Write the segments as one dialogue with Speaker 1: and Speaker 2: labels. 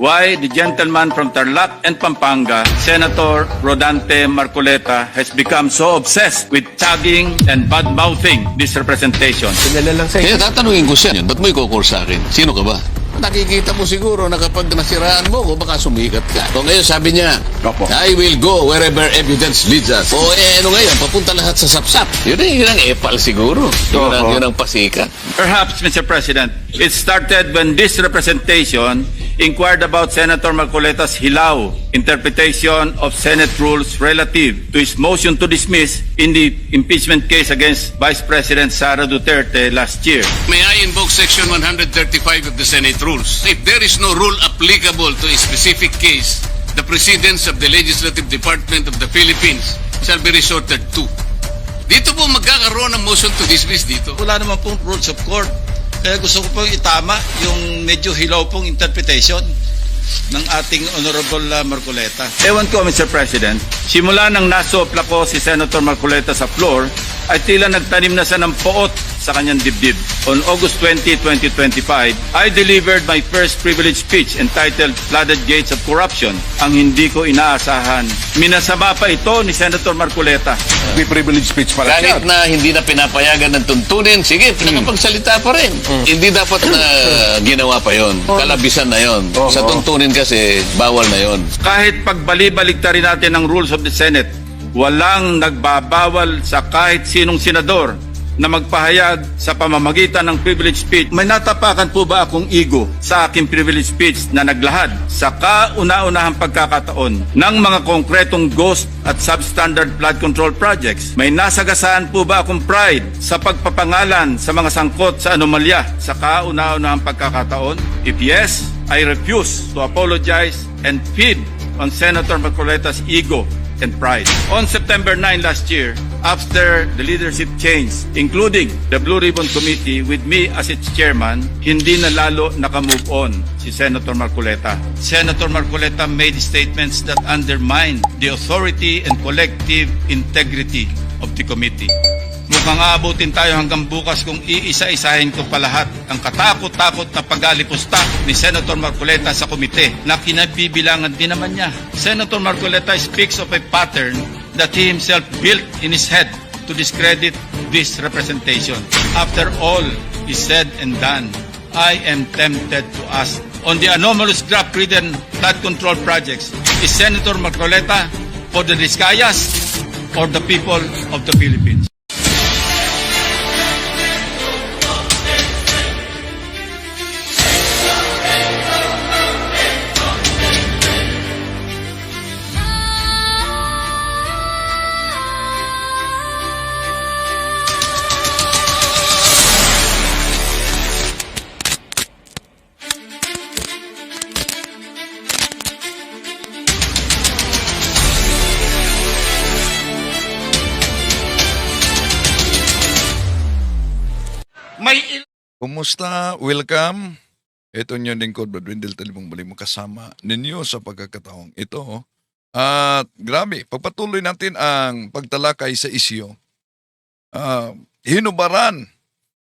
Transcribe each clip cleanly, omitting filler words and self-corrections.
Speaker 1: why the gentleman from Tarlac and Pampanga, Senator Rodante Marcoleta, has become so obsessed with tagging and bad-mouthing this representation.
Speaker 2: Kaya tatanungin ko siya, ba't mo i-call sa akin? Sino ka ba? Nakikita mo siguro na kapag nasiraan mo ko, baka sumikat ka. So ngayon sabi niya, I will go wherever evidence leads us. O ano ngayon, papunta lahat sa sapsap. Yun ang epal siguro. Yun ang pasikat.
Speaker 1: Perhaps, Mr. President, it started when this representation inquired about Senator Marcoleta's hilaw interpretation of Senate rules relative to his motion to dismiss in the impeachment case against Vice President Sara Duterte last year.
Speaker 2: May I invoke Section 135 of the Senate Rules? If there is no rule applicable to a specific case, the Presidents of the Legislative Department of the Philippines shall be resorted to. Dito po magkakaroon ng motion to dismiss dito.
Speaker 3: Wala naman pong rules of court. Kaya gusto ko pong itama yung medyo hilaw pong interpretation ng ating Honorable Marcoleta.
Speaker 1: Ewan ko, Mr. President, simula nang nasopla ko si Senator Marcoleta sa floor, ay tila nagtanim na siya ng poot sa kanyang dibdib. On August 20, 2025, I delivered my first privilege speech entitled Flooded Gates of Corruption, ang hindi ko inaasahan. Minasama pa ito ni Senator Marcoleta.
Speaker 4: May privilege speech pala siya.
Speaker 2: Kahit na hindi na pinapayagan ng tuntunin, sige, nakapagsalita pa rin. Hindi dapat na ginawa pa yon. Kalabisan na yon. Sa tuntunin kasi, bawal na yon.
Speaker 1: Kahit pagbali-baliktarin natin ang rules of the Senate, walang nagbabawal sa kahit sinong senador na magpahayag sa pamamagitan ng privilege speech. May natapakan po ba akong ego sa aking privilege speech na naglahad sa kauna-unahang pagkakataon ng mga konkretong ghost at substandard flood control projects? May nasagasaan po ba akong pride sa pagpapangalan sa mga sangkot sa anomalya sa kauna-unahang pagkakataon? If yes, I refuse to apologize and feed on Senator Marcoleta's ego and pride. On September 9 last year, after the leadership change, including the Blue Ribbon Committee with me as its chairman, hindi na lalo nakamove on si Senator Marcoleta.
Speaker 3: Senator Marcoleta made statements that undermine the authority and collective integrity of the committee. Mukhang aabutin tayo hanggang bukas kung iisa-isahin ko pa lahat ang katakot-takot na pag-alipusta ni Senator Marcoleta sa komite na kinabibilangan din naman niya. Senator Marcoleta speaks of a pattern that he himself built in his head to discredit this representation. After all is said and done, I am tempted to ask, on the anomalous drought-ridden flood control projects, is Senator Marcoleta for the Discayas or the people of the Philippines?
Speaker 4: Kumusta? Welcome. Ito nyo lingkod, Brad Wendell Talibong balik mo kasama ninyo sa pagkakataong ito. At grabe, pagpatuloy natin ang pagtalakay sa isyo. Hinubaran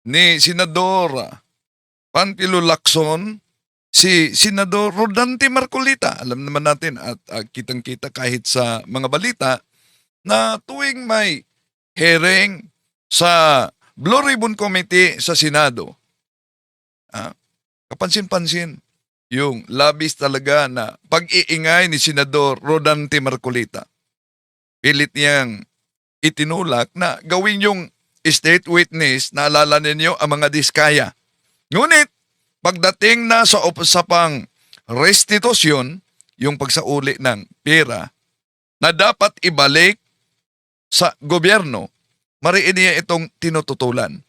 Speaker 4: ni Senador Panfilo Lacson si Senador Rodante Marcoleta. Alam naman natin at kitang-kita kahit sa mga balita na tuwing may hearing sa Blue Ribbon Committee sa Senado, kapansin-pansin yung labis talaga na pag-iingay ni Senador Rodante Marcoleta. Pilit niyang itinulak na gawin yung state witness, naalala ninyo ang mga diskaya. Ngunit, pagdating na sa usapang restitusyon, yung pagsauli ng pera na dapat ibalik sa gobyerno, mariin niya itong tinututulan.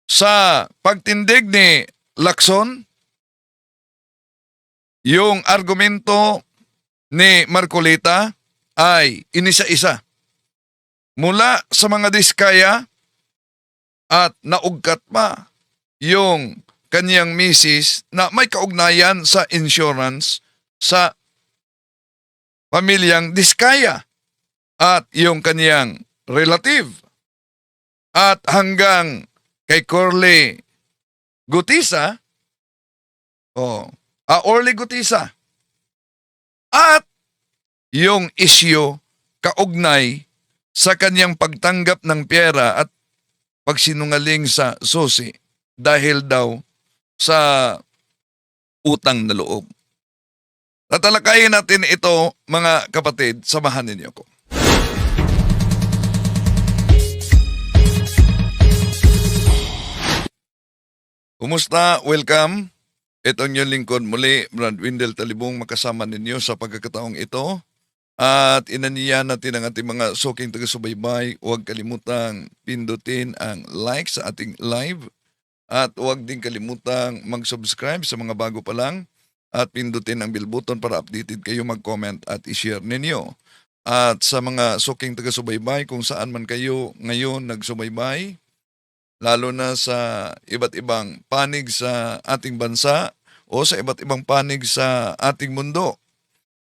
Speaker 4: Sa pagtindig ni Lacson, yung argumento ni Marcoleta ay inisa-isa. Mula sa mga diskaya at naugkat pa yung kanyang misis na may kaugnayan sa insurance sa pamilyang diskaya at yung kanyang relative. At hanggang kay Corley Gutisa, Orly Gutisa. At yung isyu kaugnay sa kanyang pagtanggap ng pera at pagsinungaling sa susi dahil daw sa utang na loob. Tatalakayin natin ito, mga kapatid, samahan ninyo ko. Kumusta? Welcome. Ito ang inyong lingkod muli, Brad Windel Talibong, makasama ninyo sa pagkakataong ito. At inaniya natin ang ating mga suking taga-subaybay. Huwag kalimutang pindutin ang like sa ating live. At huwag din kalimutang mag-subscribe sa mga bago pa lang. At pindutin ang bell button para updated kayo, mag-comment at i-share ninyo. At sa mga suking taga-subaybay, kung saan man kayo ngayon nagsubaybay, lalo na sa iba't ibang panig sa ating bansa o sa iba't ibang panig sa ating mundo.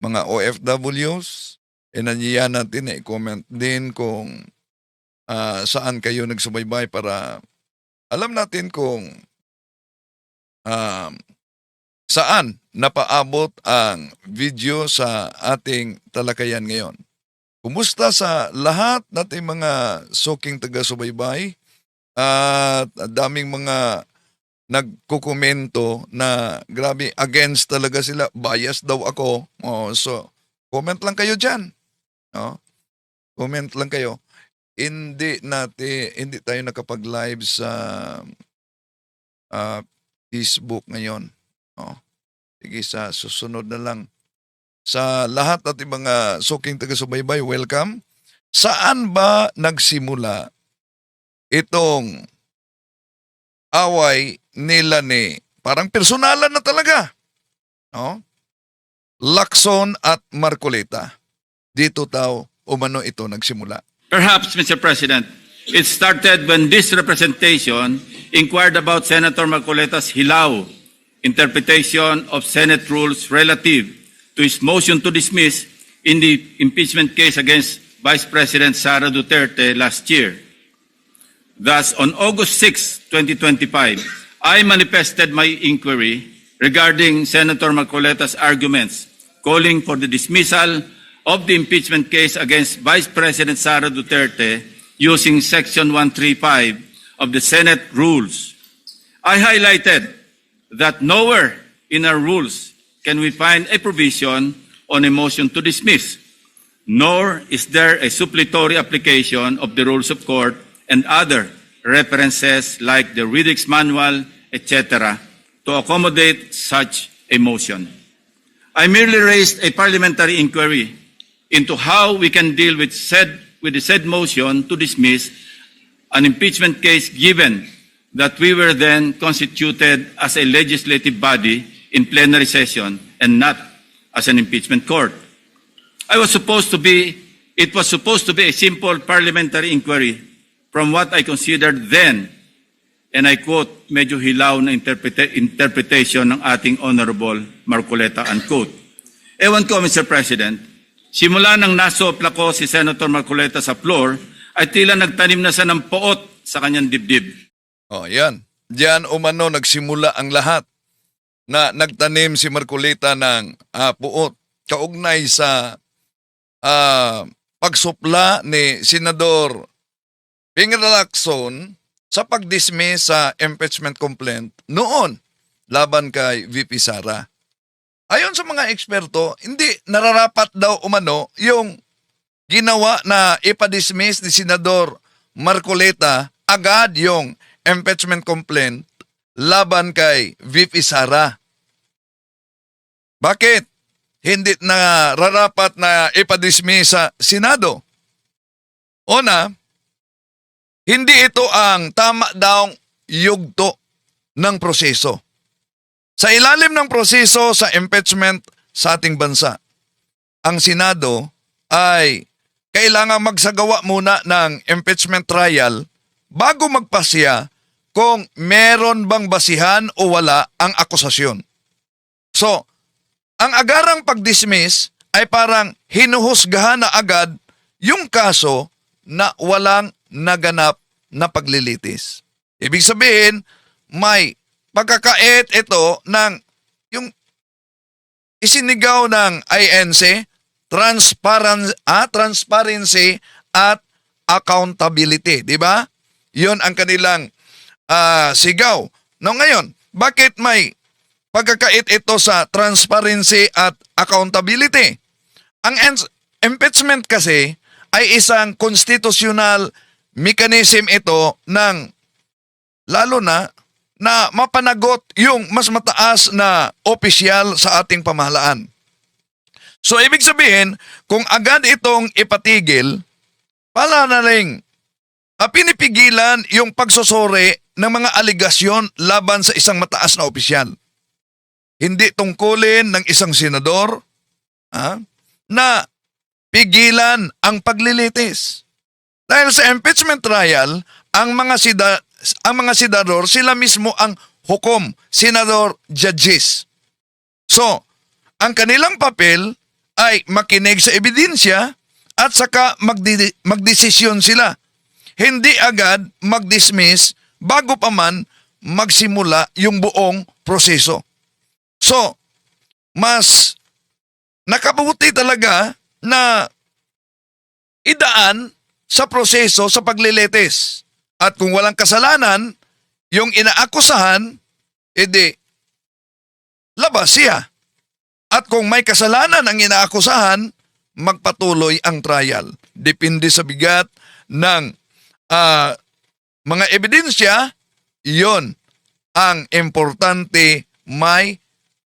Speaker 4: Mga OFWs, inanyiya natin na i-comment din kung saan kayo nagsubaybay para alam natin kung saan napaabot ang video sa ating talakayan ngayon. Kumusta sa lahat nating mga suking taga-subaybay? At daming mga nagkukomento na grabe, against talaga sila, bias daw ako. So, comment lang kayo dyan. Comment lang kayo. Hindi tayo nakapag-live sa Facebook ngayon. Sige, sa susunod na lang. Sa lahat nating mga suking taga-subaybay, welcome. Saan ba nagsimula itong away nila ni parang personalan na talaga, Lacson at Marcoleta? Dito daw umano ito nagsimula.
Speaker 3: Perhaps, Mr. President, it started when this representation inquired about Senator Marcoleta's hilaw interpretation of Senate rules relative to his motion to dismiss in the impeachment case against Vice President Sara Duterte last year. Thus, on August 6, 2025, I manifested my inquiry regarding Senator Marcoleta's arguments calling for the dismissal of the impeachment case against Vice President Sara Duterte using Section 135 of the Senate rules. I highlighted that nowhere in our rules can we find a provision on a motion to dismiss, nor is there a suppletory application of the rules of court and other references like the Riddick's Manual, etc., to accommodate such a motion. I merely raised a parliamentary inquiry into how we can deal with the said motion to dismiss an impeachment case given that we were then constituted as a legislative body in plenary session and not as an impeachment court. It was supposed to be a simple parliamentary inquiry from what I considered then, and I quote, medyo hilaw na interpretation ng ating Honorable Marcoleta, unquote. Ewan ko, Mr. President, simula nang nasopla ko si Senator Marcoleta sa floor, ay tila nagtanim na siya ng poot sa kanyang dibdib.
Speaker 4: Yan. Diyan umano nagsimula ang lahat na nagtanim si Marcoleta ng puot kaugnay sa pagsupla ni Senador Ping Lacson sa pag-dismiss sa impeachment complaint noon laban kay VP Sara. Ayon sa mga eksperto, hindi nararapat daw umano yung ginawa na ipa-dismiss ni Senador Marcoleta agad yung impeachment complaint laban kay VP Sara. Bakit? Hindi nararapat na ipa-dismiss sa Senado. Una, hindi ito ang tama daw yugto ng proseso. Sa ilalim ng proseso sa impeachment sa ating bansa, ang Senado ay kailangan magsagawa muna ng impeachment trial bago magpasya kung meron bang basihan o wala ang akusasyon. So, ang agarang pag-dismiss ay parang hinuhusgahan na agad yung kaso na walang naganap na paglilitis. Ibig sabihin, may pagkakait ito ng yung isinigaw ng INC, transparency at accountability, di ba? Yun ang kanilang sigaw. No, ngayon, bakit may pagkakait ito sa transparency at accountability? Ang impeachment kasi ay isang constitutional mechanism ito ng lalo na mapanagot yung mas mataas na opisyal sa ating pamahalaan. So, ibig sabihin, kung agad itong ipatigil, pala na rin pinipigilan yung pagsusuri ng mga aligasyon laban sa isang mataas na opisyal. Hindi tungkulin ng isang senador na pigilan ang paglilitis. Dahil sa impeachment trial, ang mga senador, sila mismo ang hukom, senador judges. So, ang kanilang papel ay makinig sa ebidensya at saka magdesisyon sila. Hindi agad mag-dismiss bago pa man magsimula yung buong proseso. So, mas nakabuti talaga na idaan sa proseso sa paglilitis. At kung walang kasalanan, yung inaakusahan, edi, labas siya. At kung may kasalanan ang inaakusahan, magpatuloy ang trial. Depende sa bigat ng mga ebidensya, yon ang importante, may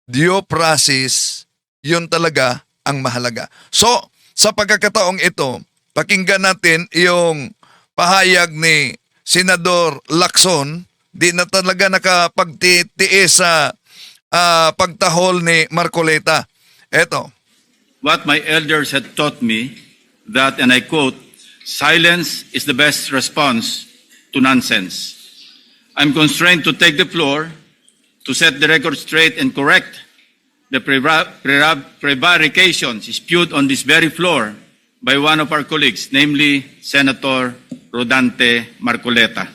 Speaker 4: due process, yun talaga ang mahalaga. So, sa pagkakataong ito, pakinggan natin yung pahayag ni Senador Lacson. Di na talaga nakapagtitiis sa pagtahol ni Marcoleta. Eto.
Speaker 3: What my elders had taught me that, and I quote, silence is the best response to nonsense. I'm constrained to take the floor to set the record straight and correct the prevarications spewed on this very floor by one of our colleagues, namely Senator Rodante Marcoleta.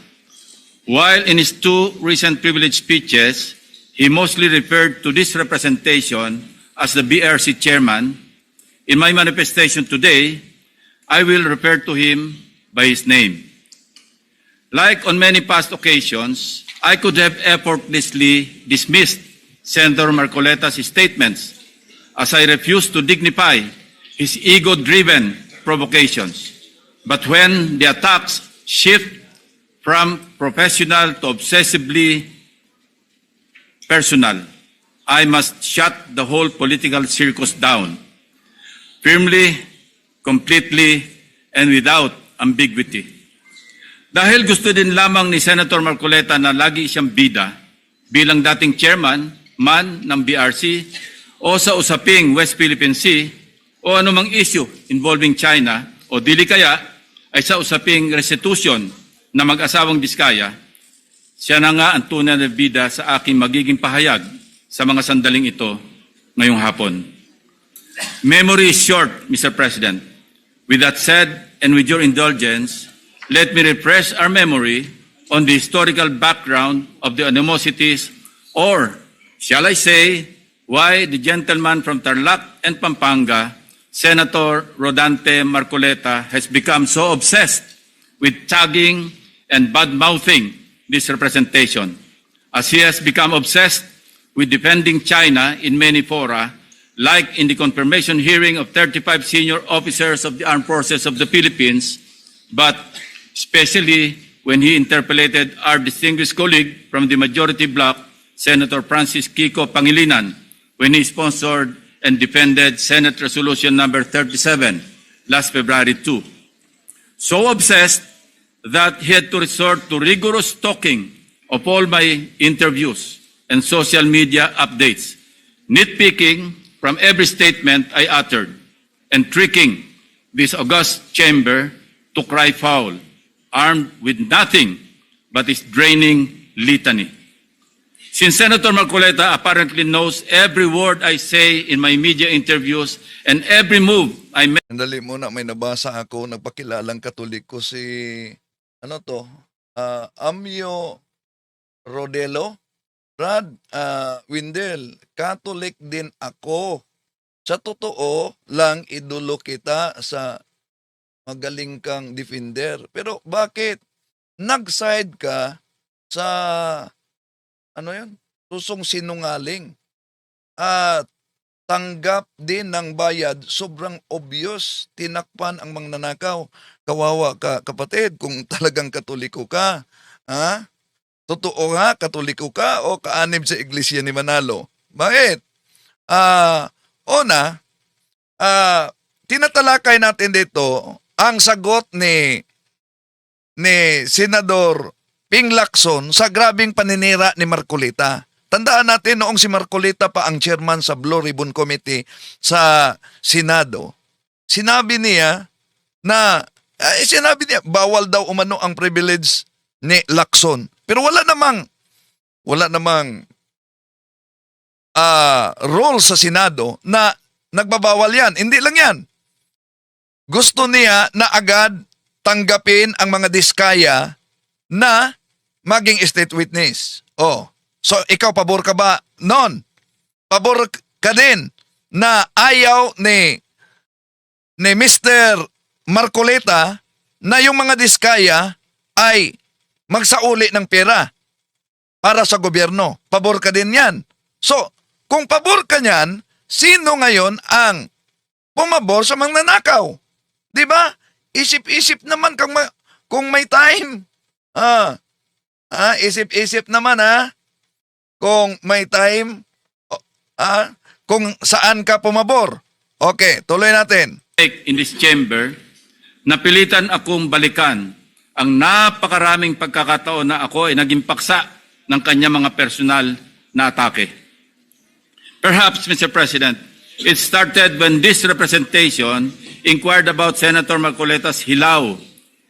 Speaker 3: While in his two recent privilege speeches, he mostly referred to this representation as the BRC chairman, in my manifestation today, I will refer to him by his name. Like on many past occasions, I could have effortlessly dismissed Senator Marcoleta's statements as I refuse to dignify his ego-driven provocations. But when the attacks shift from professional to obsessively personal, I must shut the whole political circus down, firmly, completely, and without ambiguity. Dahil gusto din lamang ni Senator Marcoleta na lagi siyang bida bilang dating chairman man ng BRC o sa usaping West Philippine Sea o anumang issue involving China o dili kaya ay sa usaping restitution na mag-asawang Diskaya, siya na nga ang tunay na bida sa aking magiging pahayag sa mga sandaling ito ngayong hapon. Memory is short, Mr. President. With that said, and with your indulgence, let me refresh our memory on the historical background of the animosities, or shall I say, why the gentleman from Tarlac and Pampanga, Senator Rodante Marcoleta, has become so obsessed with tagging and bad-mouthing this representation, as he has become obsessed with defending China in many fora, like in the confirmation hearing of 35 senior officers of the Armed Forces of the Philippines, but especially when he interpellated our distinguished colleague from the majority bloc, Senator Francis Kiko Pangilinan, when he sponsored and defended Senate Resolution number 37 last February 2. So obsessed that he had to resort to rigorous stalking of all my interviews and social media updates, nitpicking from every statement I uttered, and tricking this august chamber to cry foul, armed with nothing but his draining litany. Since Senator Marcoleta apparently knows every word I say in my media interviews and every move I make.
Speaker 4: Sandali muna, may nabasa ako, nagpakilalang Katolik ko si, Amio Rodelo, Brad, Windel, Catholic din ako. Sa totoo lang, idolo kita sa magaling kang defender. Pero bakit nag-side ka sa, ano yun, susong sinungaling? At tanggap din ng bayad, sobrang obvious, tinakpan ang magnanakaw. Kawawa ka, kapatid, kung talagang Katoliko ka. Ha? Totoo nga, Katoliko ka o kaanib sa Iglesia ni Manalo? Bakit? Una, tinatalakay natin dito ang sagot ni Senador Ping Lacson sa grabing paninira ni Marcolita. Tandaan natin noong si Marcolita pa ang chairman sa Blue Ribbon Committee sa Senado. Sinabi niya bawal daw umano ang privilege ni Lacson. Pero wala namang role sa Senado na nagbabawal yan. Hindi lang yan. Gusto niya na agad tanggapin ang mga diskaya na maging state witness. So ikaw, pabor ka ba noon? Pabor ka din na ayaw ni Mr. Marcolita na yung mga diskaya ay magsauli ng pera para sa gobyerno. Pabor ka din yan. So, kung pabor ka niyan, sino ngayon ang pumabor sa magnanakaw? Di ba? Isip-isip naman kung may time. Isip-isip naman kung may time, kung saan ka pumabor. Okay, tuloy natin.
Speaker 1: In this chamber, napilitan akong balikan ang napakaraming pagkakataon na ako ay naging paksa ng kanya mga personal na atake. Perhaps, Mr. President, it started when this representation inquired about Senator Marcolita's hilaw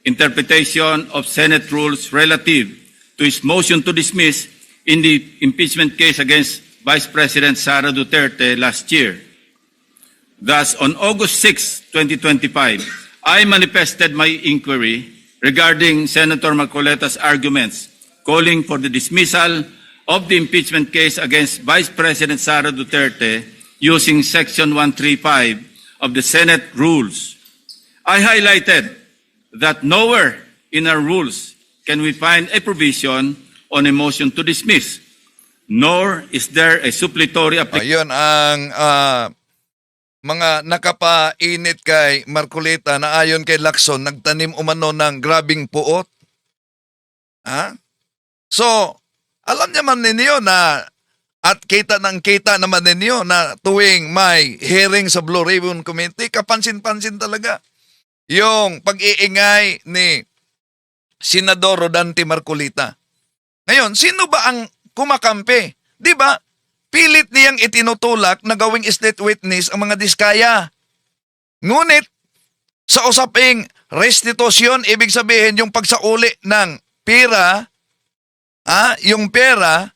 Speaker 1: interpretation of Senate rules relative to his motion to dismiss in the impeachment case against Vice President Sara Duterte last year. Thus, on August 6, 2025, I manifested my inquiry regarding Senator Marcolita's arguments calling for the dismissal of the impeachment case against Vice President Sara Duterte using Section 135 of the Senate rules. I highlighted that nowhere in our rules can we find a provision on a motion to dismiss, nor is there a suppletory application.
Speaker 4: Ayun ang mga nakapainit kay Marcolita na ayon kay Lacson, nagtanim umano ng grabing puot. So, alam naman ninyo na at kita naman ninyo na tuwing may hearing sa Blue Ribbon Committee, kapansin-pansin talaga yung pag-iingay ni Senador Rodante Marcolita. Ngayon, sino ba ang kumakampi? Di ba? Pilit niyang itinutulak na gawing state witness ang mga diskaya. Ngunit, sa usaping restitution, ibig sabihin yung pagsauli ng pera, yung pera,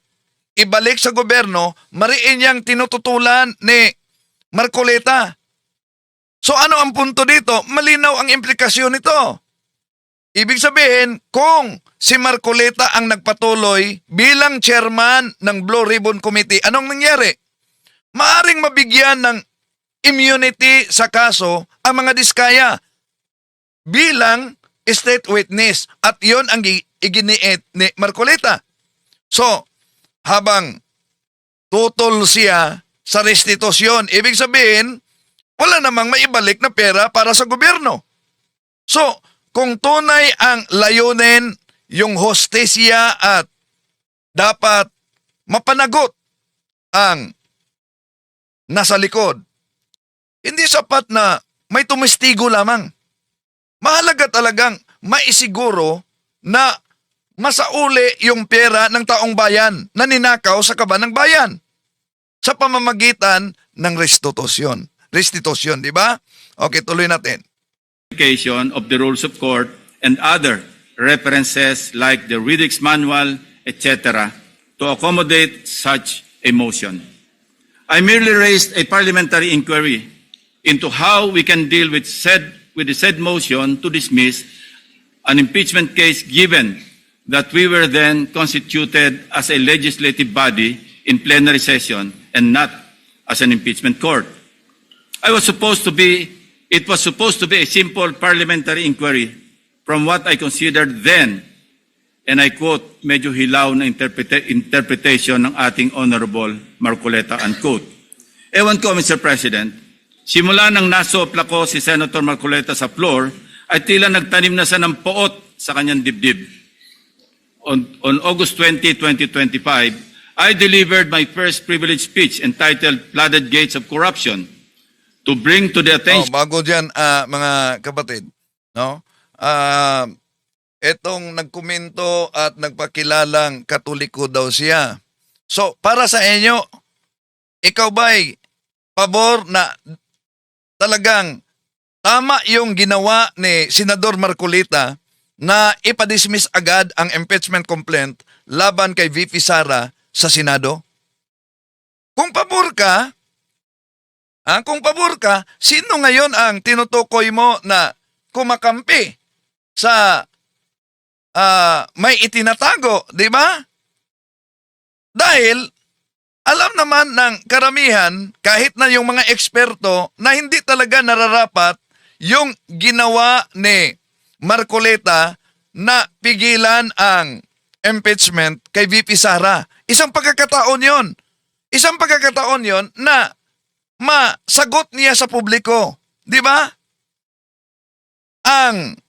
Speaker 4: ibalik sa gobyerno, mariin niyang tinututulan ni Marcolita. So ano ang punto dito? Malinaw ang implikasyon nito. Ibig sabihin, kung si Marcolita ang nagpatuloy bilang chairman ng Blue Ribbon Committee, anong nangyari? Maaring mabigyan ng immunity sa kaso ang mga diskaya bilang state witness. At yon ang iginiit ni Marcolita. So, habang tutol siya sa restitusyon, ibig sabihin, wala namang maibalik na pera para sa gobyerno. So, kung tunay ang layunin, yung hostesya at dapat mapanagot ang nasa likod, hindi sapat na may tumestigo lamang. Mahalaga talagang maisiguro na masauli yung pera ng taong bayan na ninakaw sa kaban ng bayan sa pamamagitan ng restitusyon. Restitusyon, di ba? Okay, tuloy natin.
Speaker 1: Of the rules of court and other references like the Riddick's Manual, etc., to accommodate such a motion. I merely raised a parliamentary inquiry into how we can deal with the said motion to dismiss an impeachment case given that we were then constituted as a legislative body in plenary session and not as an impeachment court. It was supposed to be a simple parliamentary inquiry from what I considered then, and I quote, medyo hilaw na interpretation ng ating Honorable Marcoleta, unquote. Ewan ko, Mr. President, simula nang nasopla ko si Senator Marcoleta sa floor, ay tila nagtanim na sa ng poot sa kanyang dibdib. On August 20, 2025, I delivered my first privilege speech entitled Flooded Gates of Corruption to bring to the attention.
Speaker 4: Bago dyan, mga kapatid, no? Etong nagkomento at nagpakilalang Katoliko daw siya. So, para sa inyo, ikaw ba'y pabor na talagang tama yung ginawa ni Senador Marcolita na ipadismiss agad ang impeachment complaint laban kay VP Sara sa Senado? Kung pabor ka, sino ngayon ang tinutukoy mo na kumakampi sa may itinatago, di ba? Dahil alam naman ng karamihan, kahit na yung mga eksperto, na hindi talaga nararapat yung ginawa ni Marcoleta na pigilan ang impeachment kay VP Sara. Isang pagkakataon yon. Isang pagkakataon yon na masagot niya sa publiko. Di ba? Ang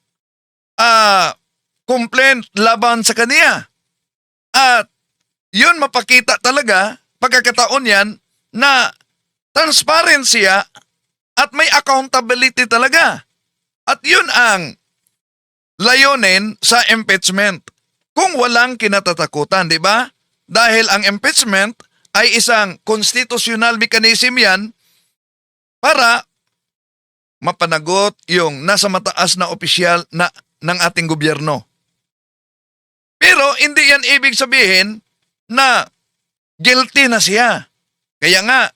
Speaker 4: complaint laban sa kanya. At yun mapakita talaga, pagkakataon yan, na transparency at may accountability talaga. At yun ang layunin sa impeachment. Kung walang kinatatakutan, di ba? Dahil ang impeachment ay isang constitutional mechanism yan para mapanagot yung nasa mataas na opisyal na ng ating gobyerno. Pero hindi yan ibig sabihin na guilty na siya. Kaya nga,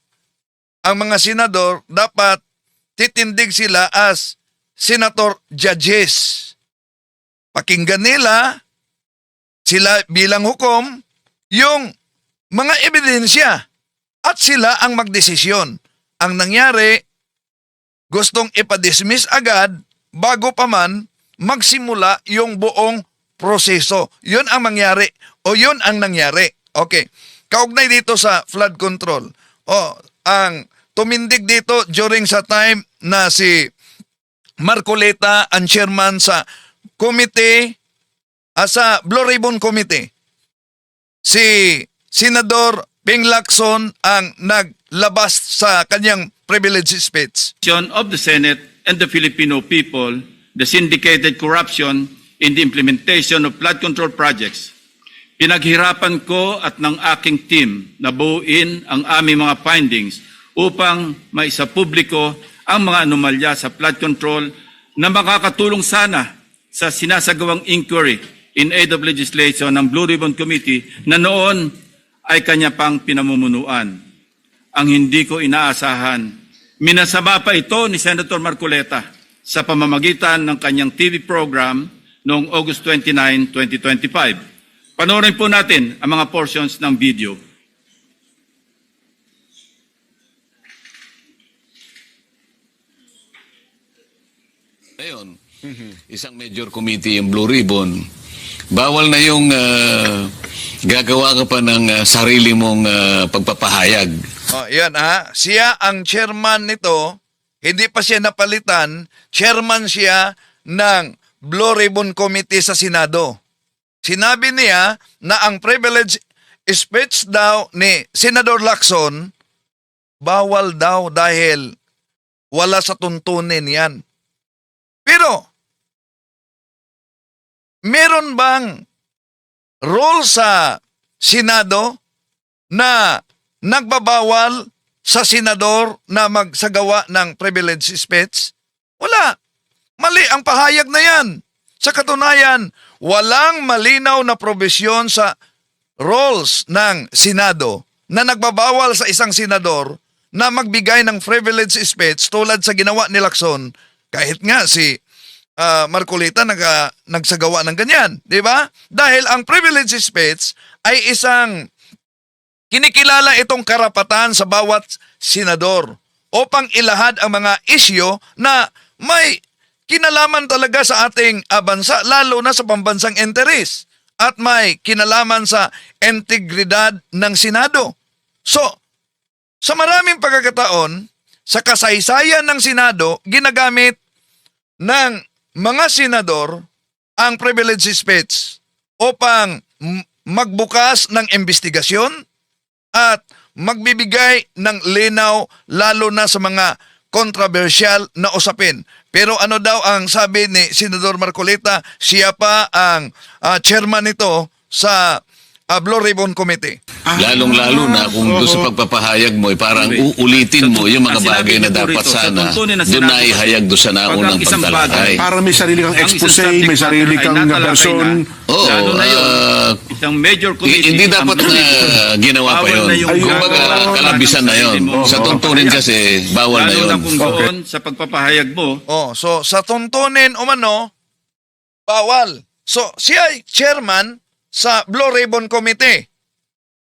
Speaker 4: ang mga senador dapat titindig sila as senator judges. Pakinggan nila sila bilang hukom yung mga ebidensya at sila ang magdesisyon. Ang nangyari, gustong ipadismiss agad bago pa man magsimula yung buong proseso. Yun ang mangyari o yun ang nangyari. Okay. Kaugnay dito sa flood control. Ang tumindig dito during sa time na si Marcoleta ang chairman sa committee, sa Blue Ribbon Committee. Si Senador Ping Lacson ang naglabas sa kanyang privilege speech.
Speaker 1: Of the Senate and the Filipino people, the syndicated corruption in the implementation of flood control projects. Pinaghirapan ko at ng aking team na buuin ang aming mga findings upang maisapubliko ang mga anomalya sa flood control na makakatulong sana sa sinasagawang inquiry in aid of legislation ng Blue Ribbon Committee na noon ay kanya pang pinamumunuan. Ang hindi ko inaasahan, minasama pa ito ni Senator Marcoleta sa pamamagitan ng kanyang TV program noong August 29, 2025. Panoorin po natin ang mga portions ng video.
Speaker 2: Ngayon, isang major committee yung Blue Ribbon, bawal na yung gagawa ka pa ng sarili mong pagpapahayag.
Speaker 4: Yan siya ang chairman nito, hindi pa siya napalitan, chairman siya ng Blue Ribbon Committee sa Senado. Sinabi niya na ang privilege speech daw ni Senador Lacson, bawal daw dahil wala sa tuntunin yan. Pero, meron bang rule sa Senado na nagbabawal sa senador na magsagawa ng privilege speech? Wala. Mali ang pahayag na yan. Sa katunayan, walang malinaw na probisyon sa rules ng Senado na nagbabawal sa isang senador na magbigay ng privilege speech tulad sa ginawa ni Lacson, kahit nga si Marcolita nagsagawa ng ganyan, di ba? Dahil ang privilege speech ay isang kinikilala itong karapatan sa bawat senador upang ilahad ang mga isyo na may kinalaman talaga sa ating bansa, lalo na sa pambansang interes at may kinalaman sa integridad ng Senado. So, sa maraming pagkakataon, sa kasaysayan ng Senado, ginagamit ng mga senador ang privilege speech upang magbukas ng investigasyon at magbibigay ng linaw lalo na sa mga controversial na usapin. Pero ano daw ang sabi ni Senador Marcolita, siya pa ang chairman nito sa Blue Ribbon Committee.
Speaker 2: Lalong-lalo na kung doon sa pagpapahayag mo, parang uulitin mo yung mga bagay na dapat sana doon na ihayag doon sa naunang pagtalakay.
Speaker 5: Para may sarili kang expose, may sarili kang version.
Speaker 2: Oo,
Speaker 3: lalo na yun, isang major committee.
Speaker 2: hindi dapat na ginawa pa yun. Kumbaga, kalabisan na yun. Sa tuntunin kasi, bawal na yun.
Speaker 3: Lalo na kung doon sa pagpapahayag mo,
Speaker 4: So sa tuntunin umano, bawal. So siya ay chairman sa Blue Ribbon Committee.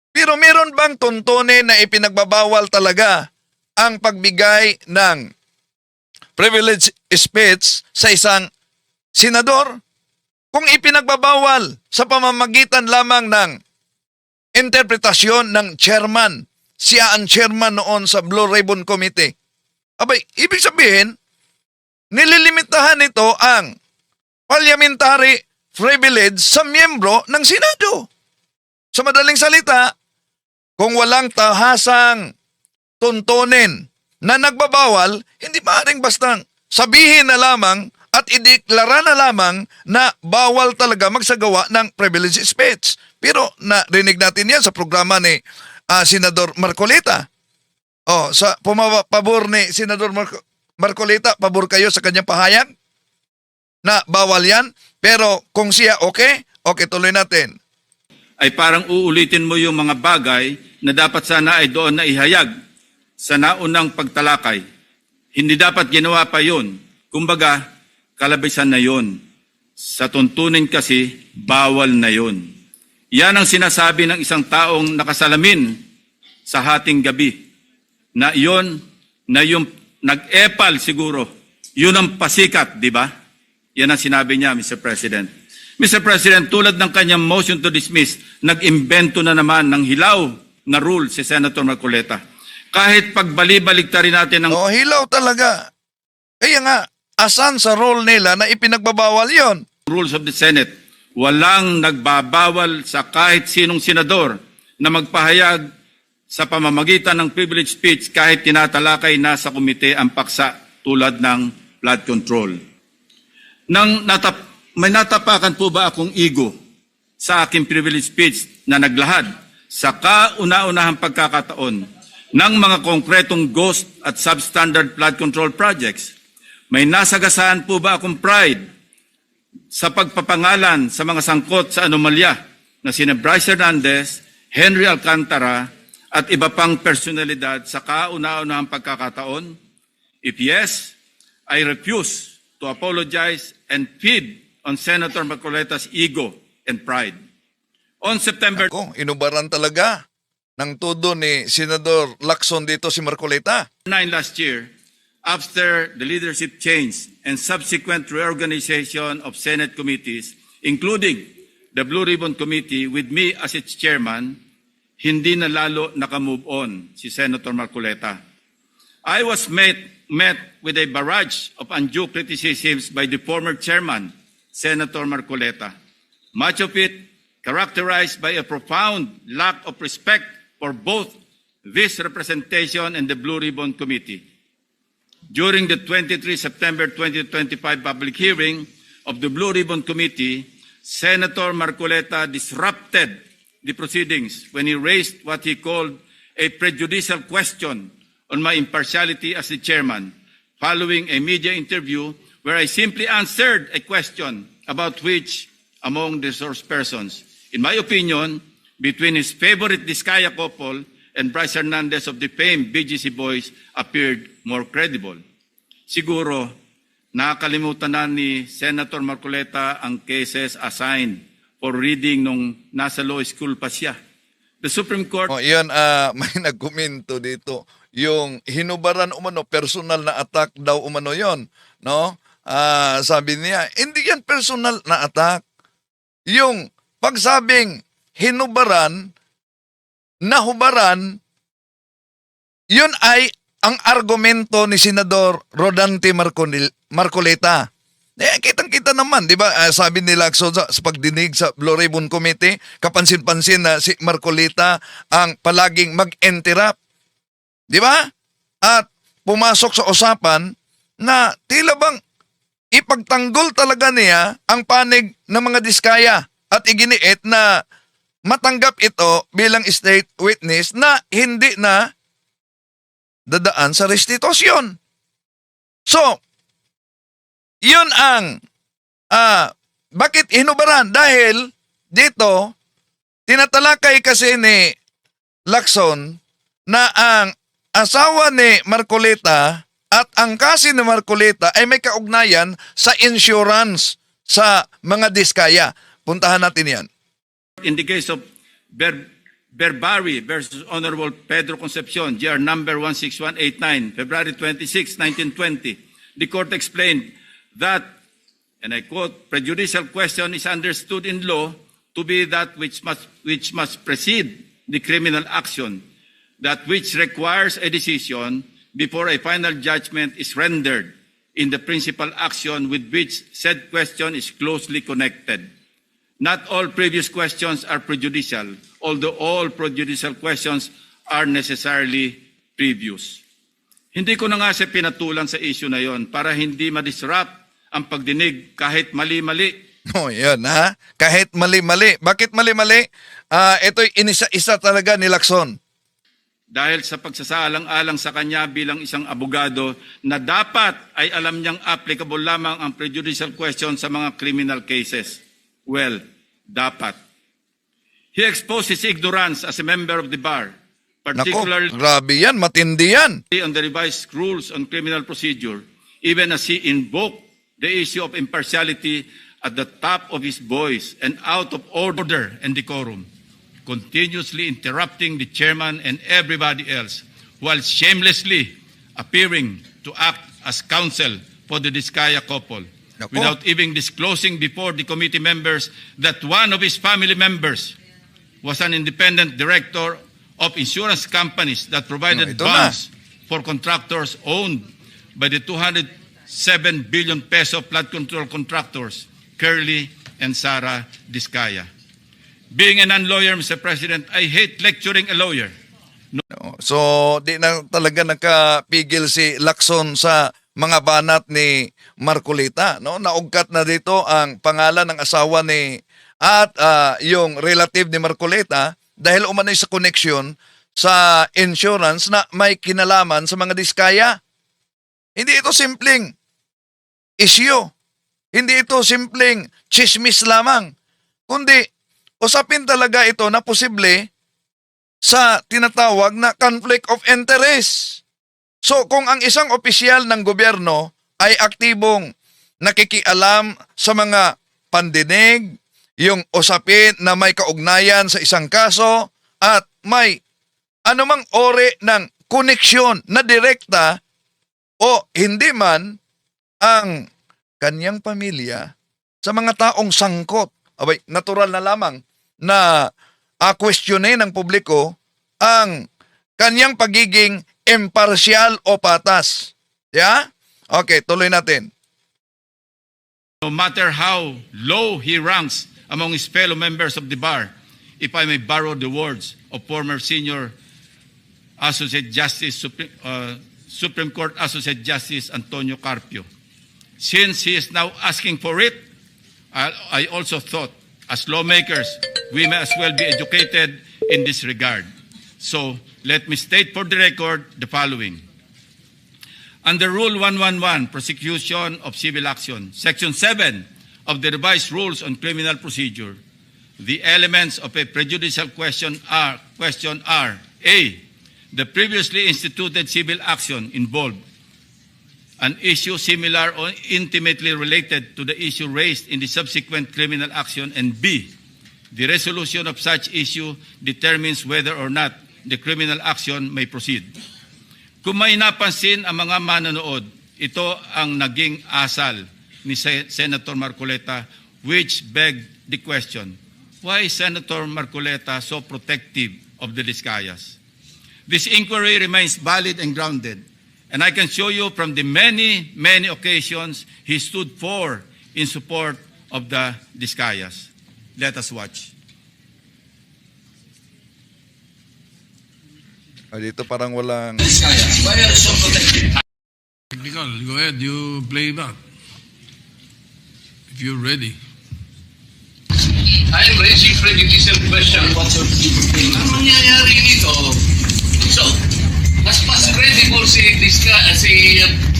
Speaker 4: Pero meron bang tuntunin na ipinagbabawal talaga ang pagbigay ng privilege speech sa isang senador? Kung ipinagbabawal sa pamamagitan lamang ng interpretasyon ng chairman, siya ang chairman noon sa Blue Ribbon Committee. Abay, ibig sabihin, nililimitahan nito ang parliamentary privilege sa miyembro ng Senado. Sa madaling salita, kung walang tahasang tuntunin na nagbabawal, hindi maaaring bastang sabihin na lamang at ideklara na lamang na bawal talaga magsagawa ng privilege speech. Pero narinig natin yan sa programa ni Senador Marcolita. Sa pabor ni Senador Marcolita, pabor kayo sa kanyang pahayag na bawal yan. Pero kung siya okay, tuloy natin.
Speaker 3: ay parang uulitin mo yung mga bagay na dapat sana ay doon na ihayag sa naunang pagtalakay. Hindi dapat ginawa pa yun. Kumbaga, kalabisan na yun. Sa tuntunin kasi, bawal na yun. Yan ang sinasabi ng isang taong nakasalamin sa hating gabi. Na yung nag-epal siguro. Yun ang pasikat, di ba? Yan ang sinabi niya, Mr. President. Mr. President, tulad ng kanyang motion to dismiss, nag-imbento na naman ng hilaw na rule si Senator Marcoleta. Kahit pagbali-baliktarin natin ang
Speaker 4: Hilaw talaga. Kaya nga, asan sa rule nila na ipinagbabawal yon?
Speaker 3: rules of the Senate, walang nagbabawal sa kahit sinong senador na magpahayag sa pamamagitan ng privilege speech kahit tinatalakay na sa komite ang paksa tulad ng flood control. May natapakan po ba akong ego sa aking privilege speech na naglahad sa kauna-unahang pagkakataon ng mga konkretong ghost at substandard flood control projects? May nasagasaan po ba akong pride sa pagpapangalan sa mga sangkot sa anomalya na sina Bryce Hernandez, Henry Alcantara at iba pang personalidad sa kauna-unahang pagkakataon? If yes, I refuse to apologize and feed on Senator Marcoleta's ego and pride. On September
Speaker 4: Inubaran talaga ng todo ni Senador Lacson dito si Marcoleta.
Speaker 3: 9 last year, after the leadership change and subsequent reorganization of Senate committees, including the Blue Ribbon Committee with me as its chairman, hindi na lalo nakamove on si Senator Marcoleta. I was met with a barrage of undue criticisms by the former chairman, Senator Marcoleta, much of it characterized by a profound lack of respect for both this representation and the Blue Ribbon Committee. During the 23 September 2025 public hearing of the Blue Ribbon Committee, Senator Marcoleta disrupted the proceedings when he raised what he called a prejudicial question on my impartiality as the chairman, following a media interview where I simply answered a question about which among the source persons, in my opinion, between his favorite Diskaya couple and Bryce Hernandez of the famed BGC Boys appeared more credible. Siguro,
Speaker 1: nakakalimutan na ni Senator Marcoleta ang cases assigned for reading nung nasa law school pa siya. The Supreme Court
Speaker 4: O, yan, may nagkomento dito. Yung hinubaran umano, personal na attack daw umano yon, no? Sabi niya, hindi yan personal na attack. Yung pagsabing hinubaran, nahubaran, yun ay ang argumento ni Senador Rodante Marcoleta. Kitang-kita naman, di ba? Sabi ni Lacson sa pagdinig sa Blue Ribbon Committee, kapansin-pansin na si Marcoleta ang palaging mag-interrupt. Di ba? At pumasok sa usapan na tila bang ipagtanggol talaga niya ang panig ng mga diskaya at iginiit na matanggap ito bilang state witness na hindi na dadaan sa restitusyon. So, yun ang bakit hinubaran? Dahil dito, tinatalakay kasi ni Lacson na ang asawa ni Marcoleta at ang kasi ni Marcoleta ay may kaugnayan sa insurance sa mga diskaya. Puntahan natin yan.
Speaker 1: in the case of Berbari versus Honorable Pedro Concepcion, GR number 16189, February 26, 1920, the court explained that, and I quote, prejudicial question is understood in law to be that which must precede the criminal action, that which requires a decision before a final judgment is rendered in the principal action with which said question is closely connected. Not all previous questions are prejudicial, although all prejudicial questions are necessarily previous. Hindi ko na nga siya pinatulan sa issue na yon para hindi ma-disrupt ang pagdinig kahit mali-mali.
Speaker 4: Oh, yun ha. Kahit mali-mali. Bakit mali-mali? Ito'y inisa-isa talaga ni Lacson.
Speaker 1: Dahil sa pagsasaalang-alang sa kanya bilang isang abogado na dapat ay alam niyang applicable lamang ang prejudicial question sa mga criminal cases. Well, dapat. He exposed his ignorance as a member of the bar, particularly
Speaker 4: Nako, grabe yan. Matindi yan.
Speaker 1: on the revised rules on criminal procedure, even as he invoked the issue of impartiality at the top of his voice and out of order and decorum, continuously interrupting the chairman and everybody else, while shamelessly appearing to act as counsel for the Diskaya couple,
Speaker 4: Nako.
Speaker 1: without even disclosing before the committee members that one of his family members was an independent director of insurance companies that provided
Speaker 4: Ito na.
Speaker 1: bonds for contractors owned by the 207 billion peso flood control contractors, Curly and Sara Diskaya. Being a non-lawyer, Mr. President, I hate lecturing a lawyer.
Speaker 4: So, di na talaga nakapigil si Lacson sa mga banat ni Marcoleta, no? Naugkat na dito ang pangalan ng asawa ni at yung relative ni Marcoleta dahil umano'y sa connection sa insurance na may kinalaman sa mga diskaya. Hindi ito simpleng issue. Hindi ito simpleng chismis lamang. Kundi usapin talaga ito na posible sa tinatawag na conflict of interest. So kung ang isang opisyal ng gobyerno ay aktibong nakikialam sa mga pandinig, yung usapin na may kaugnayan sa isang kaso at may anumang ori ng koneksyon na direkta o hindi man ang kanyang pamilya sa mga taong sangkot, abay, natural na lamang na questionin ng publiko ang kanyang pagiging impartial o patas. Yeah? Okay, tuloy natin.
Speaker 1: No matter how low he ranks among his fellow members of the bar, if I may borrow the words of former senior Associate Justice, Supreme Court Associate Justice Antonio Carpio. Since he is now asking for it, I also thought, as lawmakers, we may as well be educated in this regard. So, let me state for the record the following. Under Rule 111, Prosecution of Civil Action, Section 7 of the Revised Rules on Criminal Procedure, the elements of a prejudicial question are A, the previously instituted civil action involved
Speaker 3: an issue similar or intimately related to the issue raised in the subsequent criminal action, and B, the resolution of such issue determines whether or not the criminal action may proceed. Kung may napansin ang mga manonood, ito ang naging asal ni Senator Marcoleta, which begged the question, why is Senator Marcoleta so protective of the Discayas? This inquiry remains valid and grounded, and I can show you from the many, many occasions he stood for in support of the Discayas. Let us watch.
Speaker 4: Dito parang walang...
Speaker 6: Technical, go ahead, you play back. If you're ready.
Speaker 2: I'm raising prejudicial question. What's your Ang mangyayari dito, so, mas credible si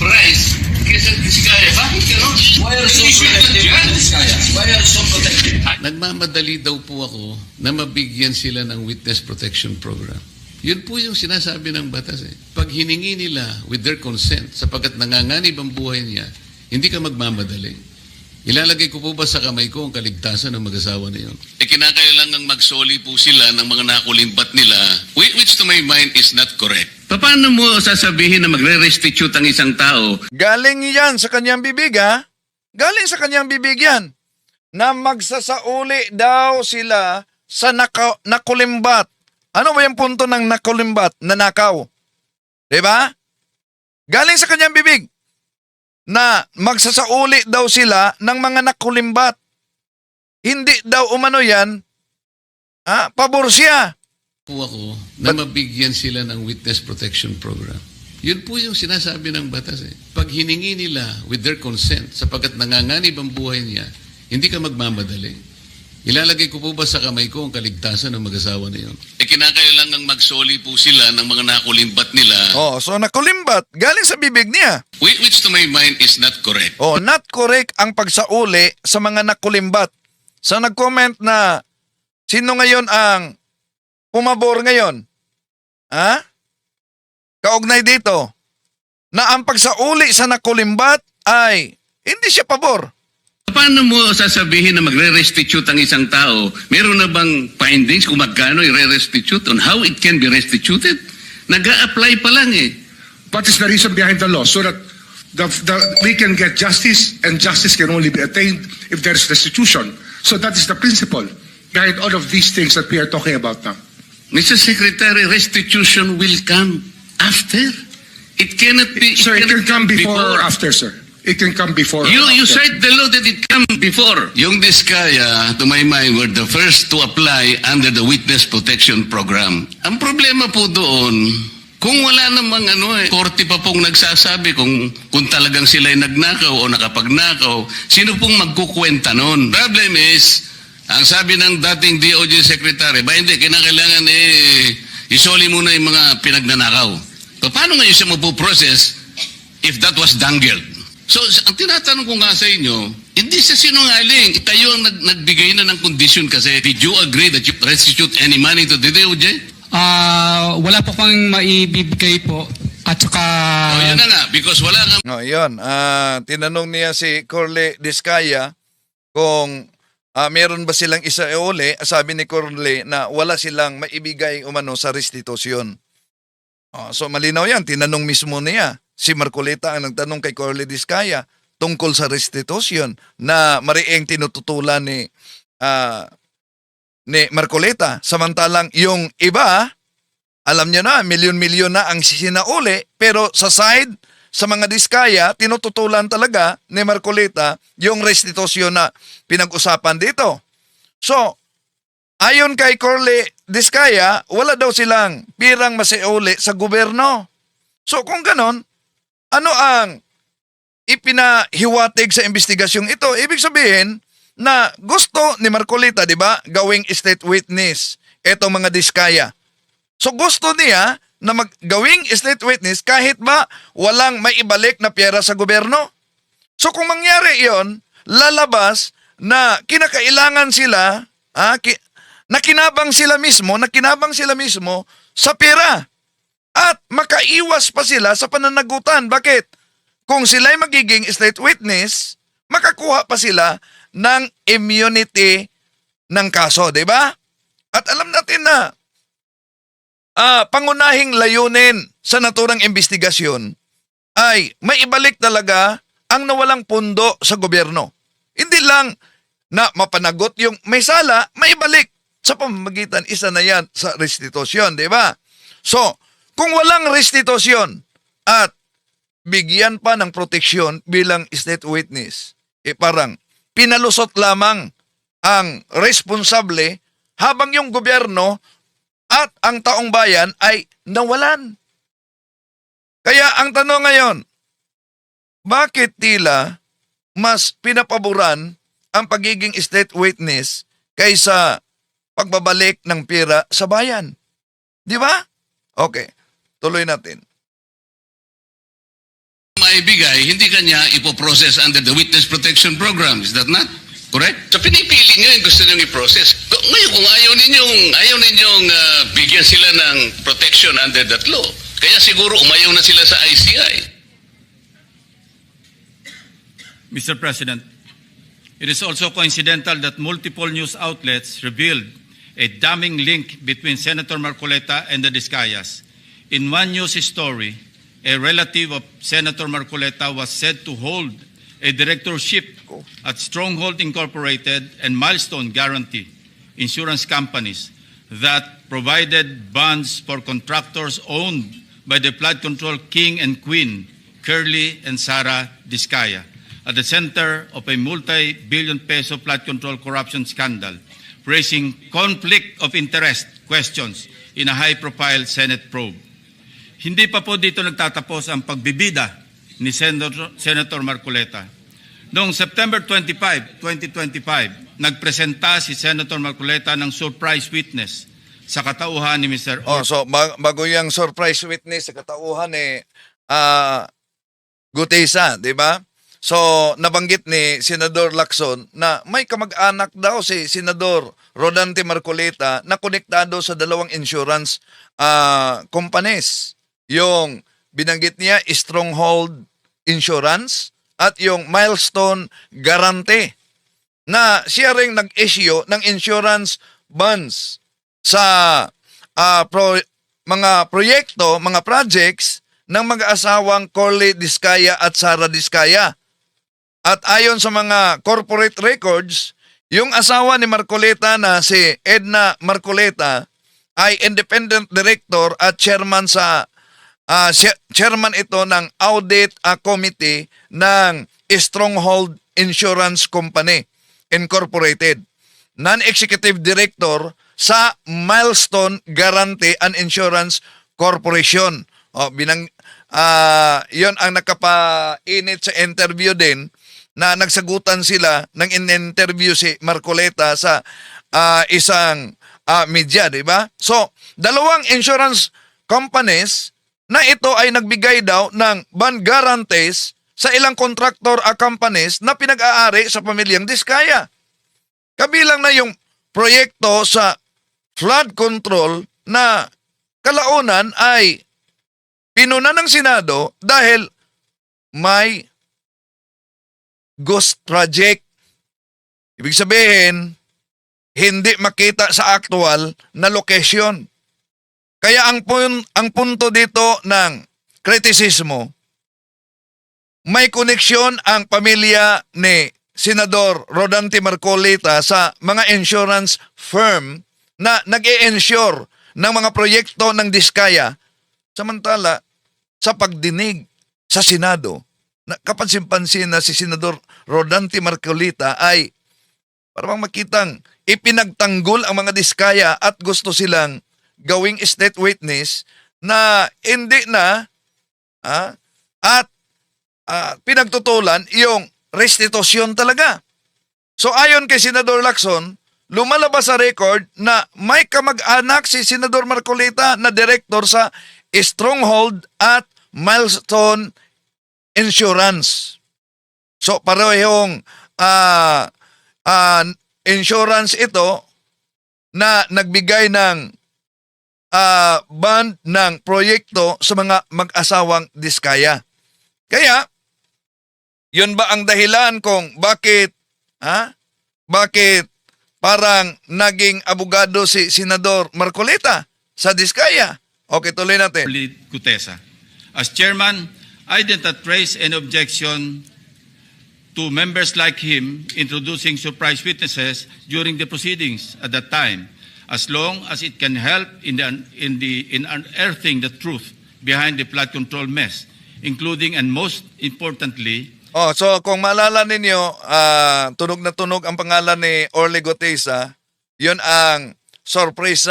Speaker 2: Bryce kaysa Discaya. Bakit gano'n? Why are you so protective of Discaya? Why are you so protective? Nagmamadali daw po ako na mabigyan sila ng witness protection program. Yun po yung sinasabi ng batas eh. Pag hiningi nila with their consent, sapagkat nanganganib ang buhay niya, hindi ka magmamadali. Ilalagay ko po ba sa kamay ko ang kaligtasan ng mag-asawa na yun? Kinakailangang magsoli po sila ng mga nakulimbat nila, which to my mind is not correct. Paano mo sasabihin na magre-restitute ang isang tao?
Speaker 4: Galing yan sa kanyang bibig, ha? Galing sa kanyang bibig yan. Na magsasauli daw sila sa nakulimbat. Ano ba yung punto ng nakulimbat? Nanakaw. Diba? Galing sa kanyang bibig. Na magsasauli daw sila ng mga nakulimbat. Hindi daw umano yan, pabor siya.
Speaker 2: Po ako na mabigyan sila ng witness protection program. Yun po yung sinasabi ng batas eh. Pag hiningi nila with their consent, sapagkat nanganganib ang buhay niya, hindi ka magmamadali. Ilalagay ko po ba sa kamay ko ang kaligtasan ng mag-asawa na yun? Kinakailangang magsoli po sila ng mga nakulimbat nila.
Speaker 4: Oh, so nakulimbat, galing sa bibig niya.
Speaker 2: Which to my mind is not correct.
Speaker 4: Oh, not correct ang pagsauli sa mga nakulimbat. So nag-comment na sino ngayon ang pumabor ngayon? Ha? Kaugnay dito na ang pagsauli sa nakulimbat ay hindi siya pabor.
Speaker 2: Paano mo sasabihin na magre-restitute ang isang tao? Meron na bang findings kung magkano i-restitute on how it can be restituted? Nag-a-apply pa lang eh.
Speaker 7: What is the reason behind the law? So that we can get justice, and justice can only be attained if there is restitution. So that is the principle behind all of these things that we are talking about now.
Speaker 2: Mr. Secretary, restitution will come after. It cannot be...
Speaker 7: Sir, it can
Speaker 2: cannot
Speaker 7: come before or after, sir. It can come before.
Speaker 2: You
Speaker 7: or after.
Speaker 2: cite the law that it come before. Yung Discaya, to my mind, were the first to apply under the Witness Protection Program. Ang problema po doon, kung wala namang korte pa pong nagsasabi kung talagang sila'y nagnakaw o nakapagnakaw, sino pong magkukwenta noon? Problem is, ang sabi ng dating DOJ Secretary, ba hindi, kinakailangan isoli muna yung mga pinagnanakaw. Paano ngayon siya mapuprocess if that was dangled? So, ang tinatanong ko nga sa inyo, hindi sa sinungaling. Kayo ang nagbigay na ng condition kasi. Did you agree that you restitute any money to the DOJ?
Speaker 8: Wala po kang maibibigay po. At saka...
Speaker 2: Yun na nga, because wala nga.
Speaker 4: No, yun. Tinanong niya si Corle Discaya kung meron ba silang isauli. Sabi ni Corle na wala silang maibigay umano sa restitusyon. So malinaw yan. Tinanong mismo niya. Si Marcoleta ang nagtanong kay Corle Discaya tungkol sa restitusyon na mariing tinututulan ni Marcoleta. Samantalang yung iba, alam niyo na, milyon-milyon na ang sinauli, pero sa side, sa mga Discaya, tinututulan talaga ni Marcoleta yung restitusyon na pinag-usapan dito. So, ayon kay Corle Discaya, wala daw silang pirang masiuli sa gobyerno. So, kung ganon, ano ang ipinahiwatig sa investigasyong ito? Ibig sabihin na gusto ni Marcoleta, di ba, gawing state witness itong mga Discaya. So gusto niya na gawing state witness kahit ba walang maibalik na pera sa gobyerno. So kung mangyari iyon, lalabas na kinakailangan sila, nakinabang sila mismo sa pera. At makaiwas pa sila sa pananagutan. Bakit? kung sila'y magiging state witness, makakuha pa sila ng immunity ng kaso, di ba? At alam natin na pangunahing layunin sa naturang investigasyon ay maibalik talaga ang nawalang pundo sa gobyerno. Hindi lang na mapanagot yung may sala, maibalik sa pamamagitan isa na yan sa restitusyon, di ba? So, kung walang restitusyon at bigyan pa ng proteksyon bilang state witness, parang pinalusot lamang ang responsable habang yung gobyerno at ang taong bayan ay nawalan. Kaya ang tanong ngayon, bakit tila mas pinapaboran ang pagiging state witness kaysa pagbabalik ng pera sa bayan? Di ba? Okay, tuloy natin.
Speaker 2: Maibigay, hindi kanya ipoprocess under the Witness Protection Program. Is that not correct? So pinipili nyo yung gusto nyo i-process. Ngayon, kung ayaw ninyong bigyan sila ng protection under that law, kaya siguro umayaw na sila sa ICI.
Speaker 3: Mr. President, it is also coincidental that multiple news outlets revealed a damning link between Senator Marcoleta and the Discayas. In one news story, a relative of Senator Marcoleta was said to hold a directorship at Stronghold Incorporated and Milestone Guarantee insurance companies that provided bonds for contractors owned by the flood control king and queen, Curly and Sara Discaya, at the center of a multi-billion peso flood control corruption scandal, raising conflict of interest questions in a high-profile Senate probe. Hindi pa po dito nagtatapos ang pagbibida ni Senator Marcoleta. Noong September 25, 2025, nagpresenta si Senator Marcoleta ng surprise witness sa katauhan ni Mr.
Speaker 4: So bago yung surprise witness sa katauhan ni Gutesa, di ba? So nabanggit ni Senador Lacson na may kamag-anak daw si Senador Rodante Marcoleta na konektado sa dalawang insurance companies. Yung binanggit niya, Stronghold Insurance at yung Milestone Guarantee, na siya ring nag-issue ng insurance bonds sa mga proyekto, mga projects ng mag-asawang Curly Discaya at Sara Discaya. At ayon sa mga corporate records, yung asawa ni Marcoleta na si Edna Marcoleta ay independent director at chairman chairman ito ng audit committee ng Stronghold Insurance Company Incorporated. Non-executive director sa Milestone Guarantee and Insurance Corporation. Yon ang nakapainit sa interview din na nagsagutan sila ng in-interview si Marcoleta sa isang media, di ba? So, dalawang insurance companies na ito ay nagbigay daw ng bond guarantees sa ilang contractor companies na pinag-aari sa pamilyang Discaya. Kabilang na yung proyekto sa flood control na kalaunan ay pinuna ng Senado dahil may ghost project. Ibig sabihin, hindi makita sa actual na location. Kaya ang punto dito ng kritisismo, may koneksyon ang pamilya ni Senador Rodante Marcoleta sa mga insurance firm na nag-i-insure ng mga proyekto ng Discaya. Samantala, sa pagdinig sa Senado, kapansin-pansin na si Senador Rodante Marcoleta ay parang makitang ipinagtanggol ang mga Discaya at gusto silang gawing state witness na hindi na at pinagtutulan yung restitusyon talaga. So ayon kay Senador Lacson, lumalabas sa record na may kamag-anak si Senador Marcoleta na director sa Stronghold at Milestone Insurance. So parehong insurance ito na nagbigay ng bond ng proyekto sa mga mag-asawang Discaya. Kaya, Yun ba ang dahilan kung bakit, bakit parang naging abogado si Senador Marcolita sa Diskaya? Okay, tuloy natin.
Speaker 3: Gutesa. As chairman, I did not raise any objection to members like him introducing surprise witnesses during the proceedings at that time, as long as it can help in unearthing the truth behind the flood control mess, including and most importantly,
Speaker 4: So kung maalala ninyo, tunog na tunog ang pangalan ni Orly Gutesa, yun ang surprise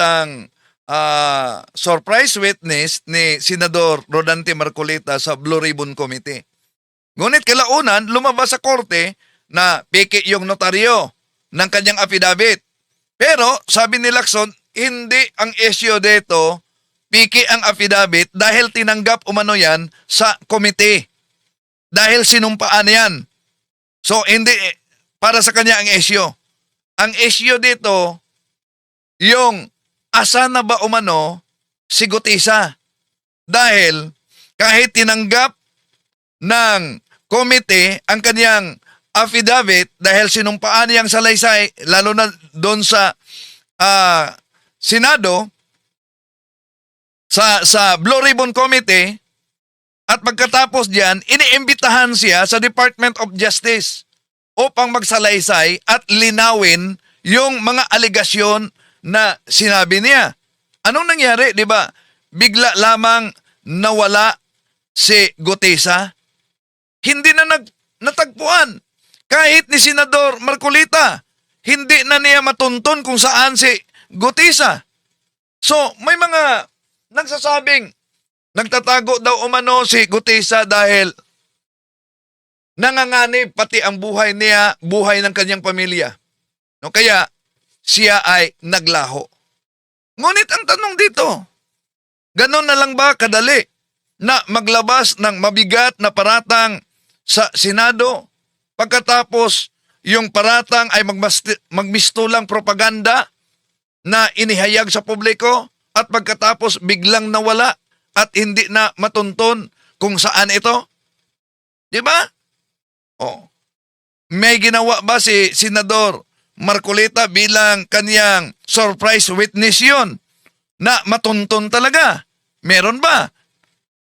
Speaker 4: witness ni Senador Rodante Marcolita sa Blue Ribbon Committee. Ngunit kalaunan, lumabas sa korte na peke yung notaryo ng kanyang affidavit. Pero sabi ni Lacson, hindi ang issue dito, peke ang affidavit dahil tinanggap umano yan sa komite. Dahil sinumpaan yan. So, hindi, para sa kanya ang issue. Ang issue dito, yung asa na ba umano si Gutesa. Dahil kahit tinanggap ng komite ang kanyang affidavit dahil sinumpaan niyang salaysay, lalo na doon sa Senado, sa Blue Ribbon Committee, at pagkatapos diyan, iniimbitahan siya sa Department of Justice upang magsalaysay at linawin yung mga aligasyon na sinabi niya. Anong nangyari, di ba? Bigla lamang nawala si Gutesa. Hindi na natagpuan. Kahit ni Senador Marcolita, hindi na niya matuntun kung saan si Gutesa. So, may mga nagsasabing, nagtatago daw umano si Gutesa dahil nanganganib pati ang buhay niya, buhay ng kanyang pamilya. No, kaya siya ay naglaho. Ngunit ang tanong dito, ganon na lang ba kadali na maglabas ng mabigat na paratang sa Senado pagkatapos yung paratang ay magmistulang propaganda na inihayag sa publiko at pagkatapos biglang nawala at hindi na matuntun kung saan ito? Di ba? May ginawa ba si Senador Marcolita bilang kanyang surprise witness yun na matuntun talaga? Meron ba?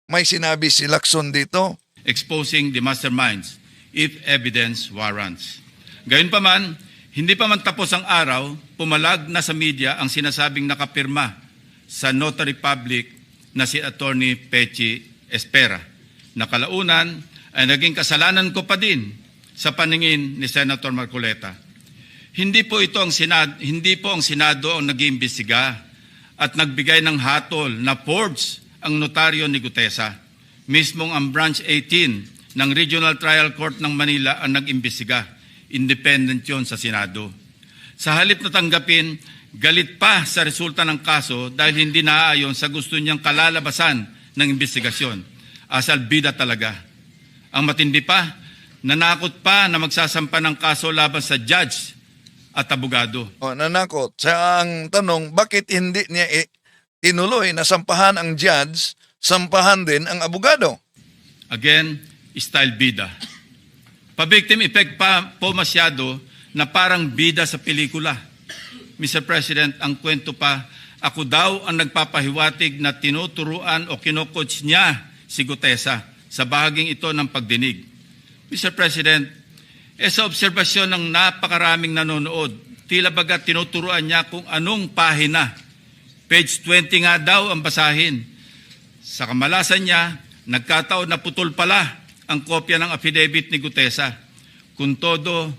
Speaker 4: May sinabi si Lacson dito.
Speaker 3: exposing the masterminds if evidence warrants. Gayunpaman, hindi pa man tapos ang araw, pumalag na sa media ang sinasabing nakapirma sa notary public na si Attorney Pechi Espera. Nakalaunan ay naging kasalanan ko pa din sa paningin ni Senator Marcoleta. Hindi po ang Senado ang nag-iimbestiga at nagbigay ng hatol na forged ang notaryo ni Gutesa. Mismong ang Branch 18 ng Regional Trial Court ng Manila ang nag-imbestiga. Independent yon sa Senado. Sa halip na tanggapin, galit pa sa resulta ng kaso dahil hindi naaayon sa gusto niyang kalalabasan ng investigasyon. Asal bida talaga. Ang matindi pa, nanakot pa na magsasampa ng kaso laban sa judge at abogado.
Speaker 4: Nanakot. Sa ang tanong, bakit hindi niya tinuloy na sampahan ang judge, sampahan din ang abogado?
Speaker 3: Again, style bida. Pa-victim effect pa po masyado na parang bida sa pelikula. Mr. President, ang kwento pa, ako daw ang nagpapahiwatig na tinuturuan o kinocoach niya si Gutesa sa bahaging ito ng pagdinig. Mr. President, sa obserbasyon ng napakaraming nanonood, tila baga tinuturuan niya kung anong pahina. Page 20 nga daw ang basahin. Sa kamalasan niya, nagkataon na putol pala ang kopya ng affidavit ni Gutesa. Kung todo,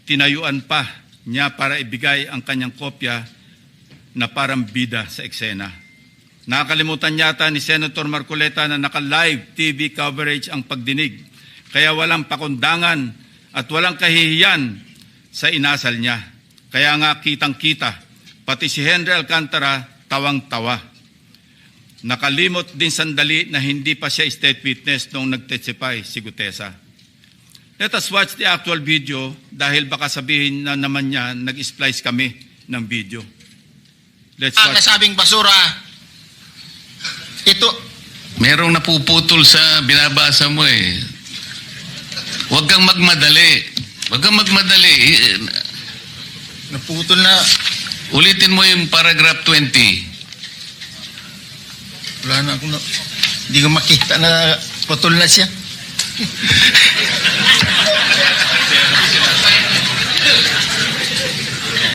Speaker 3: tinayuan pa niya para ibigay ang kanyang kopya na parang bida sa eksena. Nakakalimutan yata ni Senator Marcoleta na naka-live TV coverage ang pagdinig. Kaya walang pakundangan at walang kahihiyan sa inasal niya. Kaya nga kitang-kita, pati si Henry Alcantara tawang-tawa. Nakalimot din sandali na hindi pa siya state witness nung nag-testify si Gutesa. Let us watch the actual video dahil baka sabihin na naman niya nag-splice kami ng video. Let's watch.
Speaker 2: Nasabing basura, ito, merong napuputol sa binabasa mo eh. Huwag kang magmadali. Huwag kang magmadali.
Speaker 9: Naputol na.
Speaker 2: Ulitin mo yung paragraph 20.
Speaker 9: Wala na akong hindi ko makita na putol na siya.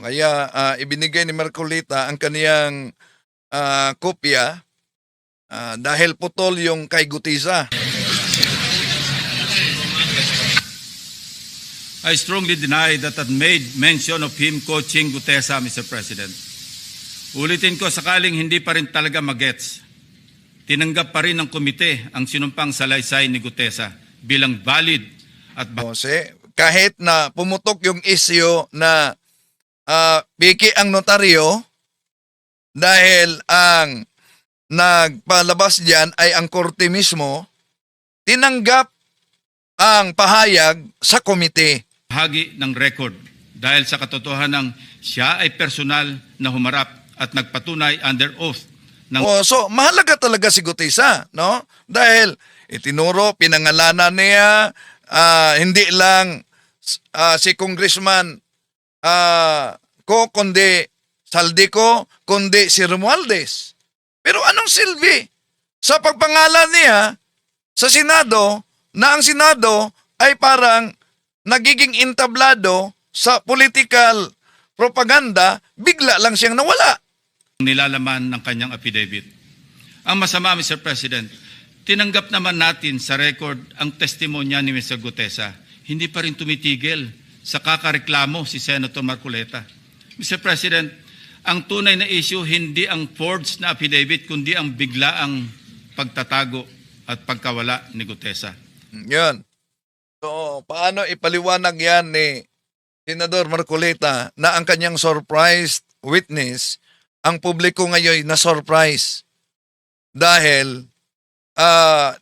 Speaker 4: Kaya ibinigay ni Marcolita ang kaniyang kopya dahil putol yung kay Gutisa.
Speaker 3: I strongly deny that I made mention of him coaching Gutesa, Mr. President. Ulitin ko, sakaling hindi pa rin talaga magets, tinanggap pa rin ng komite ang sinumpang salaysay ni Gutesa bilang valid at
Speaker 4: Jose, kahit na pumutok yung issue na piki ang notaryo dahil ang nagpalabas diyan ay ang korte mismo, tinanggap ang pahayag sa komite.
Speaker 3: bahagi ng record dahil sa katotohanan siya ay personal na humarap at nagpatunay under oath ng
Speaker 4: So mahalaga talaga si Gutisa, no? Dahil itinuro, pinangalanan niya, hindi lang si Congressman kundi Saldico, kundi si Romualdez. Pero anong silbi sa pagpangalan niya sa Senado na ang Senado ay parang nagiging entablado sa political propaganda, bigla lang siyang nawala.
Speaker 3: nilalaman ng kanyang affidavit. Ang masama, Mr. President, tinanggap naman natin sa record ang testimonya ni Mr. Gutesa. Hindi pa rin tumitigil sa kakareklamo si Senator Marcoleta. Mr. President, ang tunay na issue hindi ang forged na affidavit kundi ang biglaang pagtatago at pagkawala ni Gutesa.
Speaker 4: Yan. So, paano ipaliwanag yan ni Senador Marcoleta na ang kanyang surprised witness, ang publiko ngayon na surprise dahil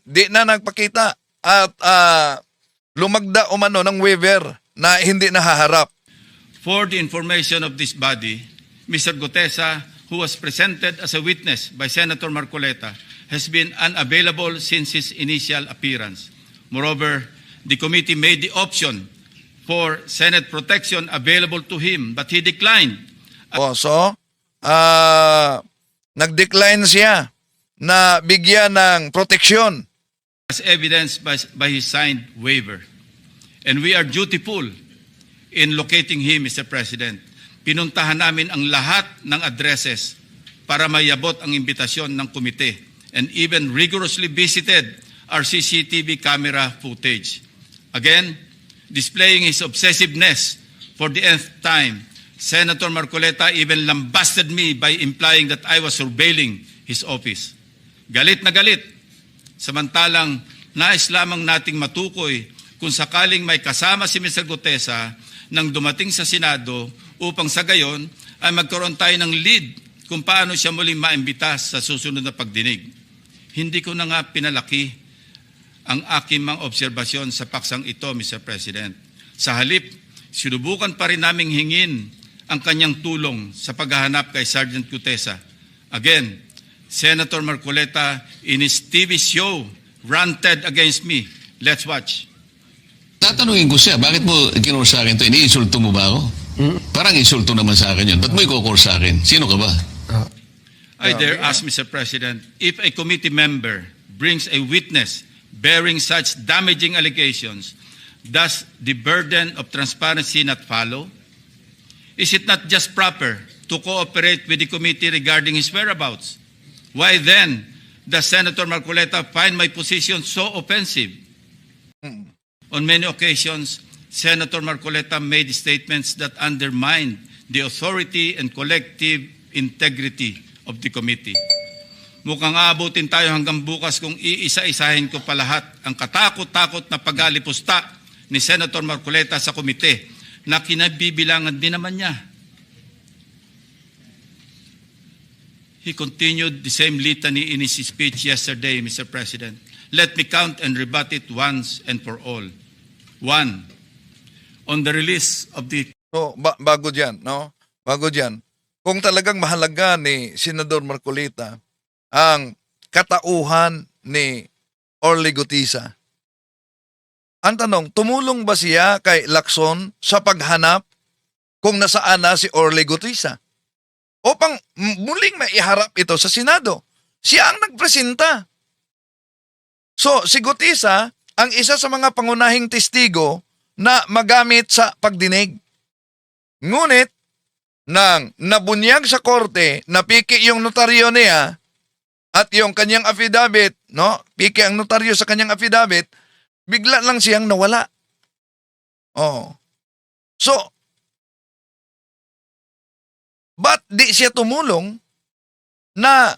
Speaker 4: di na nagpakita at lumagda umano ng waiver na hindi nahaharap.
Speaker 3: For the information of this body, Mr. Gutesa, who was presented as a witness by Senator Marcoleta, has been unavailable since his initial appearance. Moreover, the committee made the option for Senate protection available to him, but he declined
Speaker 4: So, nag-decline siya na bigyan ng proteksyon.
Speaker 3: as evidenced by his signed waiver. And we are dutiful in locating him, Mr. President. Pinuntahan namin ang lahat ng addresses para mayabot ang imbitasyon ng komite and even rigorously visited our CCTV camera footage. Again, displaying his obsessiveness for the nth time, Senator Marcoleta even lambasted me by implying that I was surveilling his office. Galit na galit. Samantalang nais lamang nating matukoy kung sakaling may kasama si Mr. Gutesa nang dumating sa Senado upang sa gayon ay magkaroon tayo ng lead kung paano siya muling maimbitas sa susunod na pagdinig. Hindi ko na nga pinalaki ang aking mga obserbasyon sa paksang ito, Mr. President. Sa halip, sinubukan pa rin naming hingin ang kanyang tulong sa paghahanap kay Sergeant Gutesa. Again, Senator Marcoleta in his TV show ranted against me. Let's watch.
Speaker 2: Tatanungin ko siya, bakit mo kinur sa akin ito? Iniinsulto mo ba ako? Parang insulto naman sa akin yun. Ba't mo ikukor sa akin? Sino ka ba?
Speaker 3: I dare ask, Mr. President, if a committee member brings a witness bearing such damaging allegations, does the burden of transparency not follow? Is it not just proper to cooperate with the committee regarding his whereabouts? Why then does Senator Marcoleta find my position so offensive? On many occasions, Senator Marcoleta made statements that undermined the authority and collective integrity of the committee. Mukhang aabutin tayo hanggang bukas kung iisa-isahin ko pa lahat ang katakot-takot na pag-alipusta ni Senator Marcoleta sa komite na kinabibilangan din naman niya. He continued the same litany in his speech yesterday, Mr. President. Let me count and rebut it once and for all. 1. On the release of the
Speaker 4: So, bago dyan, no? Bago dyan, kung talagang mahalaga ni Senador Marcolita ang katauhan ni Orly Gutisa, Ang tanong, tumulong ba siya kay Lacson sa paghanap kung nasaan na si Orly Gutisa? Upang muling maiharap ito sa Senado. Siya ang nagpresenta. So, si Gutisa ang isa sa mga pangunahing testigo na magamit sa pagdinig. Ngunit, nang nabunyag sa korte, napiki yung notaryo niya at yung kanyang affidavit, no? Piki ang notaryo sa kanyang affidavit, bigla lang siyang nawala. Oh. So, ba't di siya tumulong na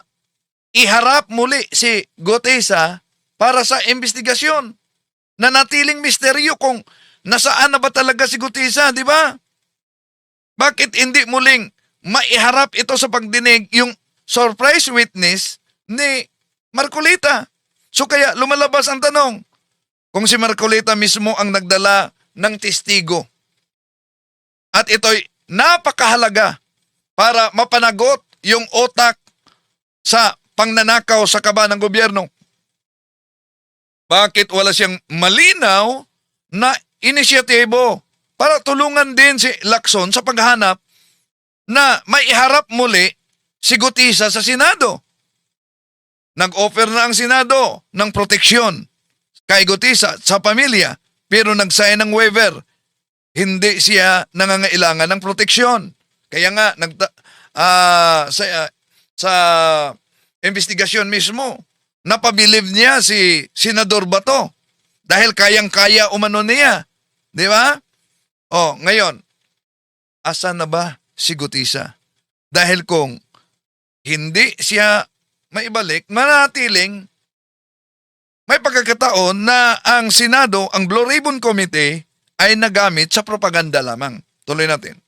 Speaker 4: iharap muli si Gutesa para sa investigasyon? Nanatiling misteryo kung nasaan na ba talaga si Gutesa, di ba? Bakit hindi muling maiharap ito sa pagdinig yung surprise witness ni Marcolita? So kaya lumalabas ang tanong, kung si Marcolita mismo ang nagdala ng testigo at ito'y napakahalaga para mapanagot yung otak sa pangnanakaw sa kaba ng gobyerno, bakit wala siyang malinaw na inisyatibo para tulungan din si Lacson sa paghahanap na maiharap muli si Gutisa sa Senado? Nag-offer na ang Senado ng proteksyon kay Gutisa sa pamilya, pero nag-sign ng waiver. Hindi siya nangangailangan ng proteksyon. Kaya nga sa investigasyon mismo, napabilib niya si Senador Bato dahil kayang-kaya umano niya. Di ba? Oh, ngayon, asa na ba si Gutisa? Dahil kung hindi siya maibalik, manatiling may pagkakataon na ang Senado, ang Blue Ribbon Committee, ay nagamit sa propaganda lamang. Tuloy natin.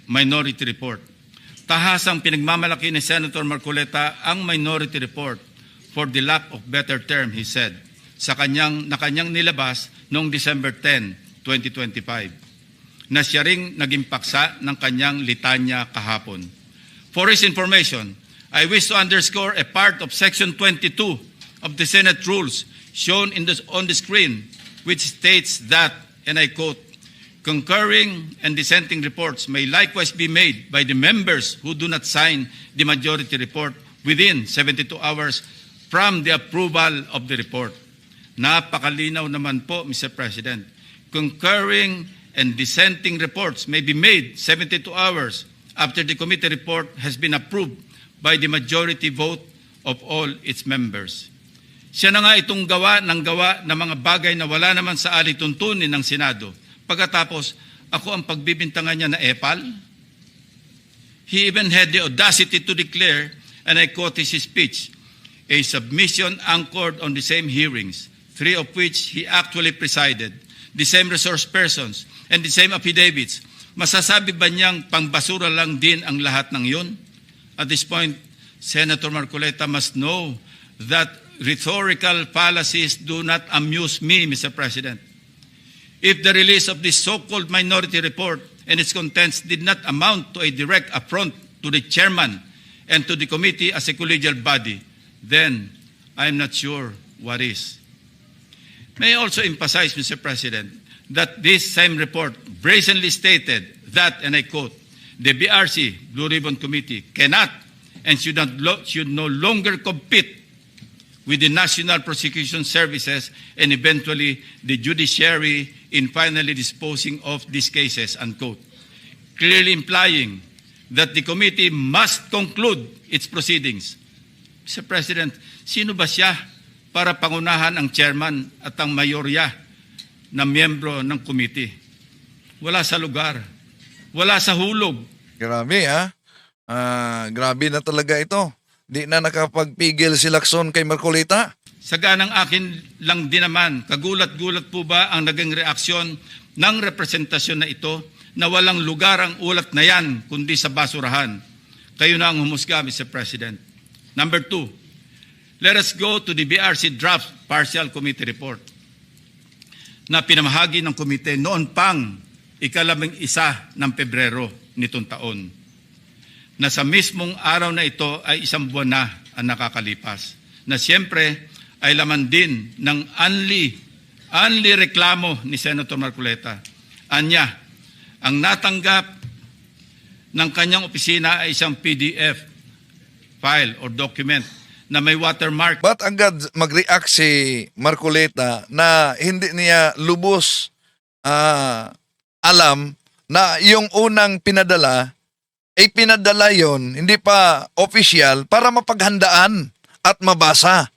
Speaker 3: Minority Report. Tahasang pinagmamalaki ni Senator Marcoleta ang Minority Report for the lack of better term, he said, na kanyang nilabas noong December 10, 2025, na siya ring naging paksa ng kanyang litanya kahapon. For his information, I wish to underscore a part of Section 22 of the Senate rules shown on the screen, which states that, and I quote, concurring and dissenting reports may likewise be made by the members who do not sign the majority report within 72 hours from the approval of the report. Napakalinaw naman po, Mr. President. Concurring and dissenting reports may be made 72 hours after the committee report has been approved by the majority vote of all its members. Siya na nga itong gawa ng mga bagay na wala naman sa alituntunin ng Senado. Pagkatapos, ako ang pagbibintangan niya na epal. He even had the audacity to declare, and I quote his speech, a submission anchored on the same hearings, 3 of which he actually presided, the same resource persons, and the same affidavits. Masasabi ba niyang pangbasura lang din ang lahat ng yun? At this point, Senator Marcoleta must know that rhetorical fallacies do not amuse me, Mr. President. If the release of this so-called minority report and its contents did not amount to a direct affront to the chairman and to the committee as a collegial body, then I'm not sure what is. May I also emphasize, Mr. President, that this same report brazenly stated that, and I quote, the BRC, Blue Ribbon Committee, cannot and should no longer compete with the National Prosecution Services and eventually the judiciary in finally disposing of these cases, unquote. Clearly implying that the committee must conclude its proceedings. Mr. President, sino ba siya para pangunahan ang chairman at ang mayorya na miyembro ng committee? Wala sa lugar. Wala sa hulog.
Speaker 4: Grabe grabe na talaga ito. Di na nakapagpigil si Lacson kay Marcolita.
Speaker 3: Saganang akin lang din naman, kagulat-gulat po ba ang naging reaksyon ng representasyon na ito na walang lugar ang ulat na yan kundi sa basurahan? Kayo na ang humusga, Mr. President. Number 2, let us go to the BRC draft partial committee report na pinamahagi ng komite noon pang ika-11 ng Pebrero nitong taon, na sa mismong araw na ito ay 1 buwan na ang nakakalipas, na siyempre ay laman din ng Anli reklamo ni Senator Marcoleta. Anya, ang natanggap ng kanyang opisina ay isang PDF file or document na may watermark.
Speaker 4: Ba't agad mag-react si Marcoleta na hindi niya lubos alam na yung unang pinadala ay pinadala yon, hindi pa official, para mapaghandaan at mabasa.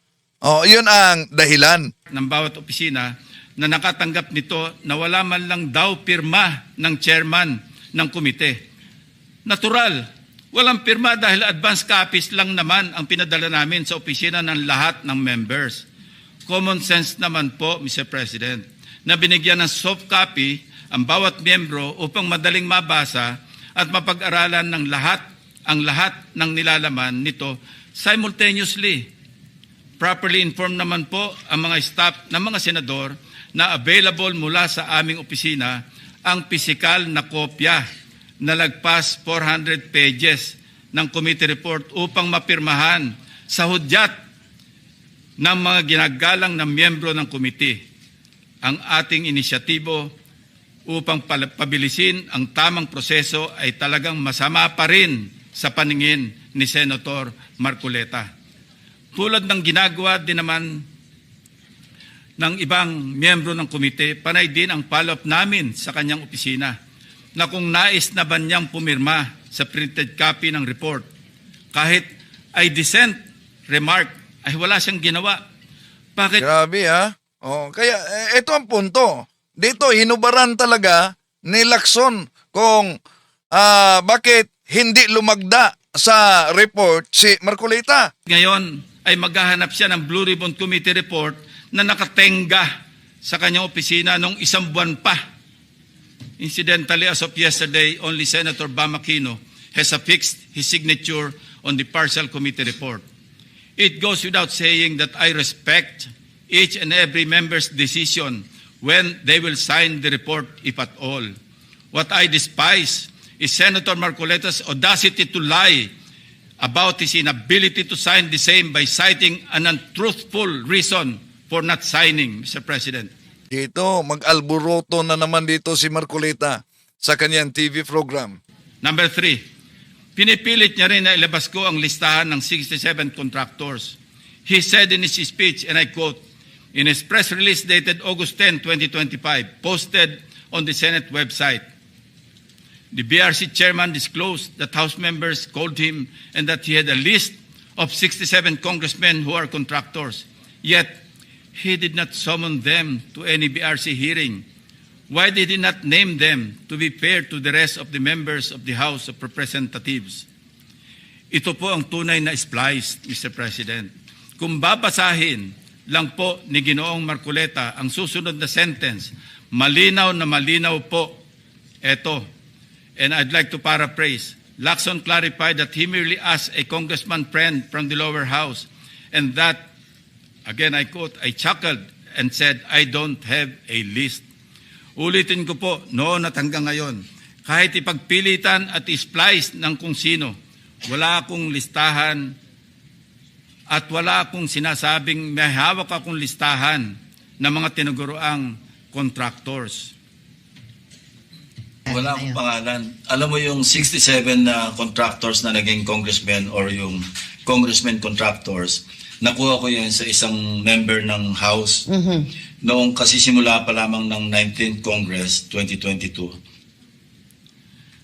Speaker 4: Yun ang dahilan.
Speaker 3: Ng bawat opisina na nakatanggap nito na wala man lang daw pirma ng chairman ng komite. Natural, walang pirma dahil advance copies lang naman ang pinadala namin sa opisina ng lahat ng members. Common sense naman po, Mr. President, na binigyan ng soft copy ang bawat miyembro upang madaling mabasa at mapag-aralan ng ang lahat ng nilalaman nito simultaneously. Properly informed naman po ang mga staff ng mga senador na available mula sa aming opisina ang pisikal na kopya na lagpas 400 pages ng committee report upang mapirmahan sa hudyat ng mga ginagalang na miyembro ng committee. Ang ating inisyatibo upang pabilisin ang tamang proseso ay talagang masama pa rin sa paningin ni Senator Marcoleta. Tulad ng ginagawa din naman ng ibang miyembro ng komite, panay din ang follow-up namin sa kanyang opisina na kung nais na ba niyang pumirma sa printed copy ng report. Kahit ay dissent remark ay wala siyang ginawa. Bakit?
Speaker 4: Grabe kaya ito ang punto. Dito hinubaran talaga ni Lacson kung bakit hindi lumagda sa report si Marcoleta.
Speaker 3: Ngayon ay maghahanap siya ng Blue Ribbon Committee report na nakatenga sa kanyang opisina nung isang buwan pa. Incidentally, as of yesterday, only Senator Bam Aquino has affixed his signature on the partial committee report. It goes without saying that I respect each and every member's decision when they will sign the report, if at all. What I despise is Senator Marcoleta's audacity to lie about his inability to sign the same by citing an untruthful reason for not signing, Mr. President.
Speaker 4: Dito, mag-alboroto na naman dito si Marcoleta sa kanyang TV program.
Speaker 3: Number 3, pinipilit niya rin na ilabas ko ang listahan ng 67 contractors. He said in his speech, and I quote, in his press release dated August 10, 2025, posted on the Senate website, the BRC chairman disclosed that House members called him and that he had a list of 67 congressmen who are contractors. Yet, he did not summon them to any BRC hearing. Why did he not name them to be fair to the rest of the members of the House of Representatives? Ito po ang tunay na splice, Mr. President. Kung babasahin lang po ni Ginoong Marcoleta ang susunod na sentence, malinaw na malinaw po ito. And I'd like to paraphrase. Lacson clarified that he merely asked a congressman friend from the lower house and that, again I quote, I chuckled and said, I don't have a list. Ulitin ko po, noon at hanggang ngayon, kahit ipagpilitan at isplice ng kung sino, wala akong listahan at wala akong sinasabing may hawak akong listahan ng mga tinuguroang contractors.
Speaker 10: Wala akong pangalan. Alam mo yung 67 na contractors na naging congressmen or yung congressmen contractors, nakuha ko yun sa isang member ng House noong kasisimula pa lamang ng 19th Congress 2022.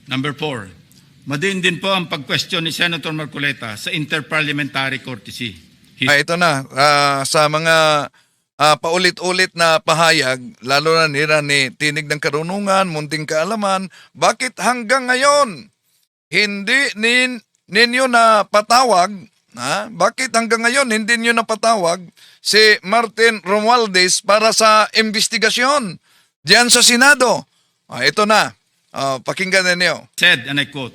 Speaker 3: Number 4, madin din po ang pag-question ni Senator Marcoleta sa interparliamentary courtesy.
Speaker 4: Ito na, sa mga paulit-ulit na pahayag, lalo na nila ni Tinig ng Karunungan, Munting Kaalaman, bakit hanggang ngayon hindi ninyo na patawag, bakit hanggang ngayon hindi nyo napatawag si Martin Romualdez para sa investigasyon diyan sa Senado? Ito na, pakinggan ninyo.
Speaker 3: Said, and I quote,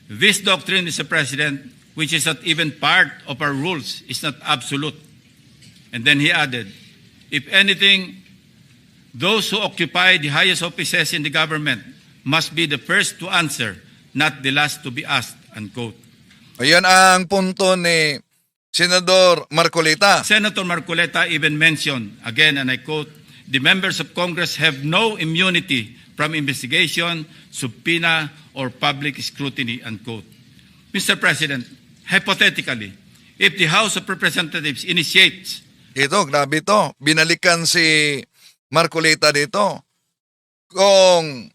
Speaker 3: this doctrine, Mr. President, which is not even part of our rules, is not absolute. And then he added, if anything, those who occupy the highest offices in the government must be the first to answer, not the last to be asked, unquote.
Speaker 4: Ayan ang punto ni Senador Marcoleta.
Speaker 3: Senator Marcoleta even mentioned, again, and I quote, the members of Congress have no immunity from investigation, subpoena, or public scrutiny, unquote. Mr. President, hypothetically, if the House of Representatives initiates
Speaker 4: Ito, grabe ito. Binalikan si Marcolita dito. Kung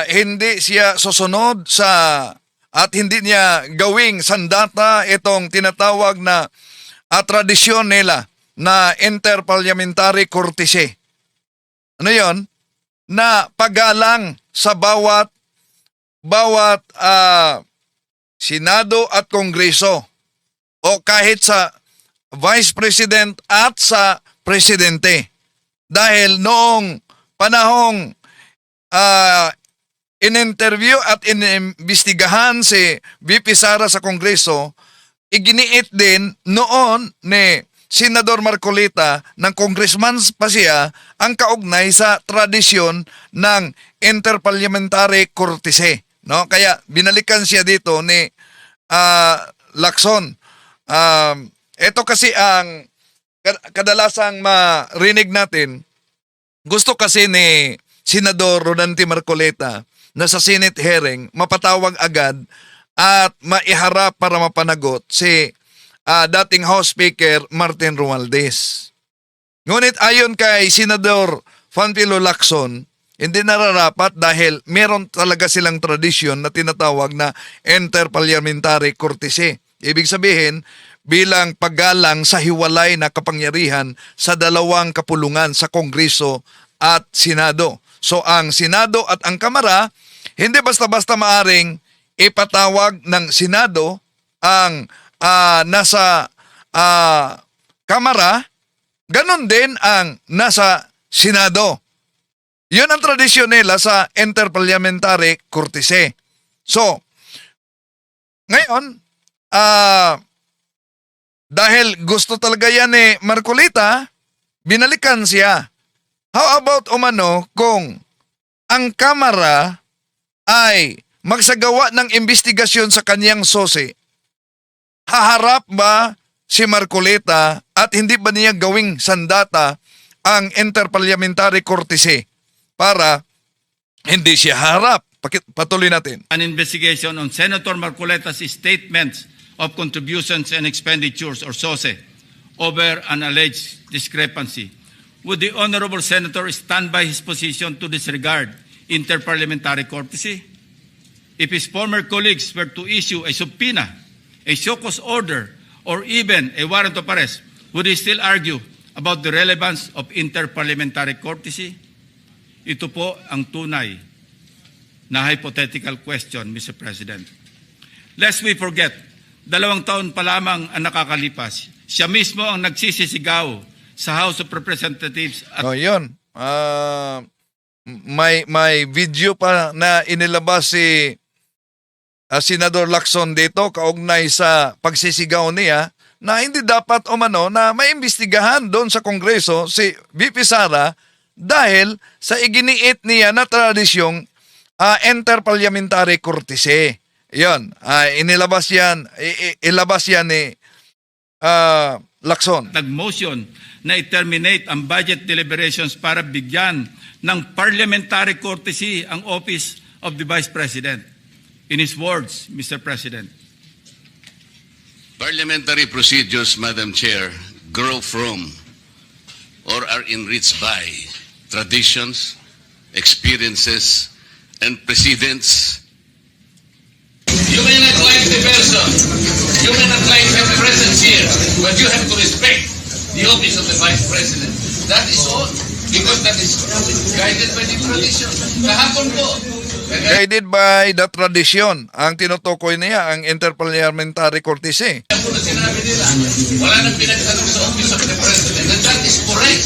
Speaker 4: hindi siya susunod sa at hindi niya gawing sandata itong tinatawag na tradisyon nila na interparliamentary courtesy. Ano yon? Na paggalang sa bawat Senado at Kongreso o kahit sa Vice President at sa Presidente. Dahil noong panahong in-interview at inimbestigahan si VP Sara sa Kongreso, iginiit din noon ni Senador Marcolita ng congressman pa siya ang kaugnay sa tradisyon ng interparliamentary courtesy. No? Kaya binalikan siya dito ni Lacson. Ito kasi ang kadalasang marinig natin. Gusto kasi ni Senador Rodante Marcolita na sa Senate hearing mapatawag agad at maiharap para mapanagot si dating House Speaker Martin Romualdez. Ngunit ayon kay Senador Panfilo Lacson, hindi nararapat dahil meron talaga silang tradisyon na tinatawag na interparliamentary courtesy. Ibig sabihin, bilang paggalang sa hiwalay na kapangyarihan sa dalawang kapulungan sa Kongreso at Senado. So ang Senado at ang Kamara, hindi basta-basta maaring ipatawag ng Senado ang nasa Kamara, ganon din ang nasa Senado. Yun ang tradisyon nila sa interparliamentary courtesy. So, ngayon, dahil gusto talaga yan ni Marcolita, binalikan siya. How about umano kung ang Kamara ay magsagawa ng investigasyon sa kanyang sosi? Haharap ba si Marcolita at hindi ba niya gawing sandata ang interparliamentary courtesy para hindi siya harap? Patuloy natin.
Speaker 3: an investigation on Senator Marcolita's statements of contributions and expenditures or SOSE over an alleged discrepancy. Would the Honorable Senator stand by his position to disregard interparliamentary courtesy? If his former colleagues were to issue a subpoena, a show cause order, or even a warrant of arrest, would he still argue about the relevance of interparliamentary courtesy? Ito po ang tunay na hypothetical question, Mr. President. Lest we forget, 2 taon pa lamang ang nakakalipas. Siya mismo ang nagsisisigaw sa House of Representatives at
Speaker 4: Yun. May video pa na inilabas si Senador Lacson dito kaugnay sa pagsisigaw niya na hindi dapat umano na maimbestigahan doon sa Kongreso si VP Sara dahil sa iginiit niya na tradisyong interparliamentary courtesy. Yun, ilabas yan ni Lacson.
Speaker 3: nag-motion na i-terminate ang budget deliberations para bigyan ng parliamentary courtesy ang Office of the Vice President. In his words, Mr. President,
Speaker 2: Parliamentary procedures, Madam Chair, grow from or are enriched by traditions, experiences, and precedents.
Speaker 9: You may not like the person, you may not like the presence here, but you have to respect the office of the Vice President. That is all. Because that is guided by the tradition. Kahapon po,
Speaker 4: Guided by the tradition, ang tinutukoy niya ang interparliamentary courtesy.
Speaker 9: kahapon na sinabi nila, wala nang pinagtanong sa office of the President. And that is correct.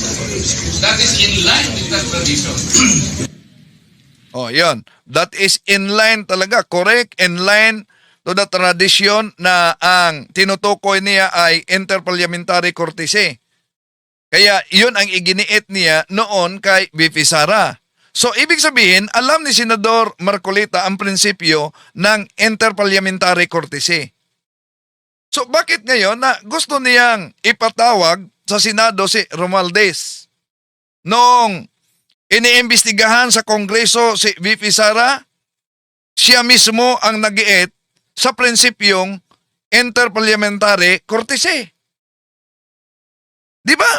Speaker 9: That is in line with that tradition.
Speaker 4: Yun. That is in line talaga, correct, in line to the tradition na ang tinutukoy niya ay interparliamentary courtesy. Kaya yun ang iginiit niya noon kay VP Sara. So, ibig sabihin, alam ni Senador Marcolita ang prinsipyo ng interparliamentary courtesy. So, bakit ngayon na gusto niyang ipatawag sa Senado si Romualdez? noong iniimbestigahan sa Kongreso si VP Sara, siya mismo ang nag-iit sa prinsipyong interparliamentary courtesy. Di ba?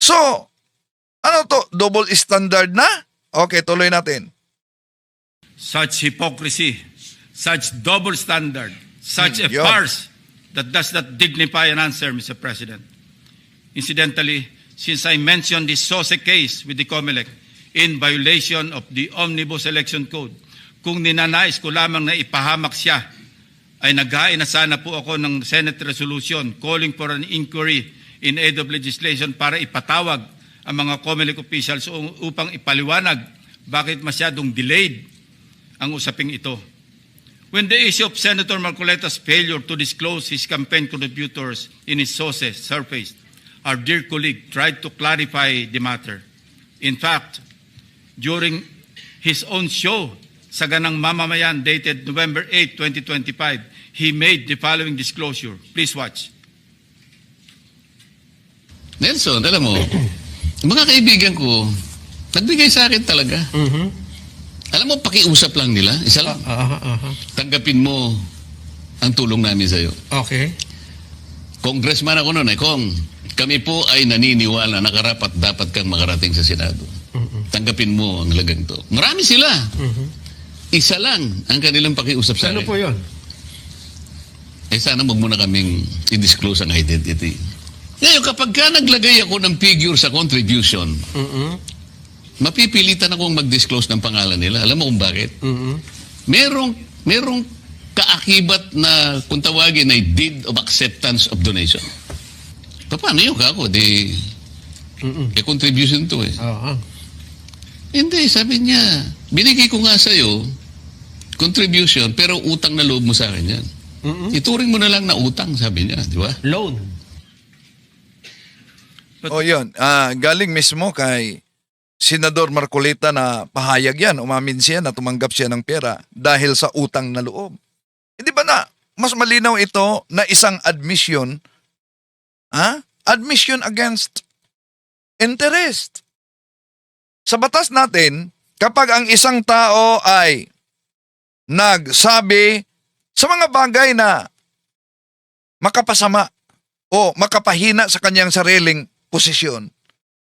Speaker 4: So, ano to? Double standard na? Okay, tuloy natin.
Speaker 3: Such hypocrisy, such double standard, such a
Speaker 4: Yun.
Speaker 3: farce that does not dignify an answer, Mr. President. Incidentally, since I mentioned this SOSE case with the COMELEC in violation of the Omnibus Election Code, kung ninanais ko lamang na ipahamak siya, ay naghain na sana po ako ng Senate resolution calling for an inquiry in aid of legislation para ipatawag ang mga COMELEC officials upang ipaliwanag bakit masyadong delayed ang usaping ito. When the issue of Senator Marcoleta's failure to disclose his campaign contributors in his sources surfaced, our dear colleague tried to clarify the matter. In fact, during his own show, Saganang Mamamayan, dated November 8, 2025, he made the following disclosure. Please watch.
Speaker 2: Nelson, alam mo, mga kaibigan ko, nagbigay sa akin talaga. Alam mo, pakiusap lang nila. Isa lang. Tanggapin mo ang tulong namin sa'yo.
Speaker 6: Okay.
Speaker 2: Congressman ako noon Kong, kami po ay naniniwala na karapat dapat kang makarating sa Senado. Tanggapin mo ang lagang to. Marami sila. Isa lang ang kanilang pakiusap sa akin.
Speaker 6: Ano po yun?
Speaker 2: Eh sana wag mo na kaming i-disclose ang identity. Ngayon, kapag ka naglagay ako ng figure sa contribution, mapipilitan akong mag-disclose ng pangalan nila. Alam mo kung bakit? Merong kaakibat na kung tawagin ay deed of acceptance of donation. Paano yun kako? Contribution to eh. Hindi, sabi niya, binigay ko nga sa'yo contribution pero utang na loob mo sa akin yan. Ituring mo na lang na utang, sabi niya, di ba?
Speaker 6: Loan.
Speaker 4: O yun, galing mismo kay Senador Marcoleta na pahayag yan, umamin siya na tumanggap siya ng pera dahil sa utang na loob. Hindi ba na mas malinaw ito na isang admission, admission against interest. Sa batas natin, kapag ang isang tao ay nagsabi sa mga bagay na makapasama o makapahina sa kanyang sariling posisyon,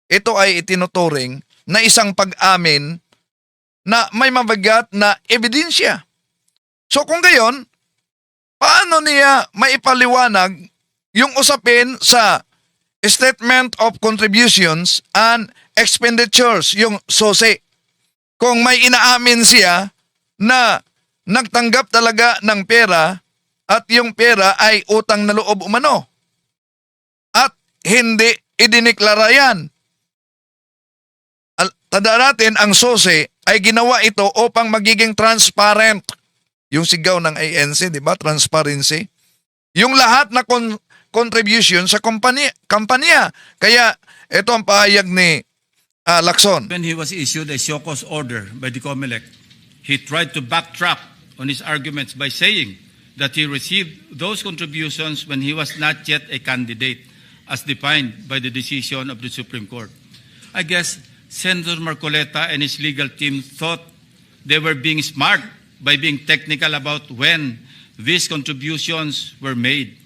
Speaker 4: ito ay itinuturing na isang pag-amin na may mabigat na ebidensya. So kung gayon, paano niya maipaliwanag yung usapin sa Statement of Contributions and Expenditures, yung SOSE, kung may inaamin siya na nagtanggap talaga ng pera at yung pera ay utang na loob umano at hindi idiniklara yan. Tandaan natin, ang SOSE ay ginawa ito upang magiging transparent. Yung sigaw ng ANC, di ba? Transparency. Yung lahat na contribution sa kampanya. Kaya ito ang pahayag ni Lacson.
Speaker 3: When he was issued a show cause order by the COMELEC, he tried to backtrack on his arguments by saying that he received those contributions when he was not yet a candidate as defined by the decision of the Supreme Court. I guess Senator Marcoleta and his legal team thought they were being smart by being technical about when these contributions were made.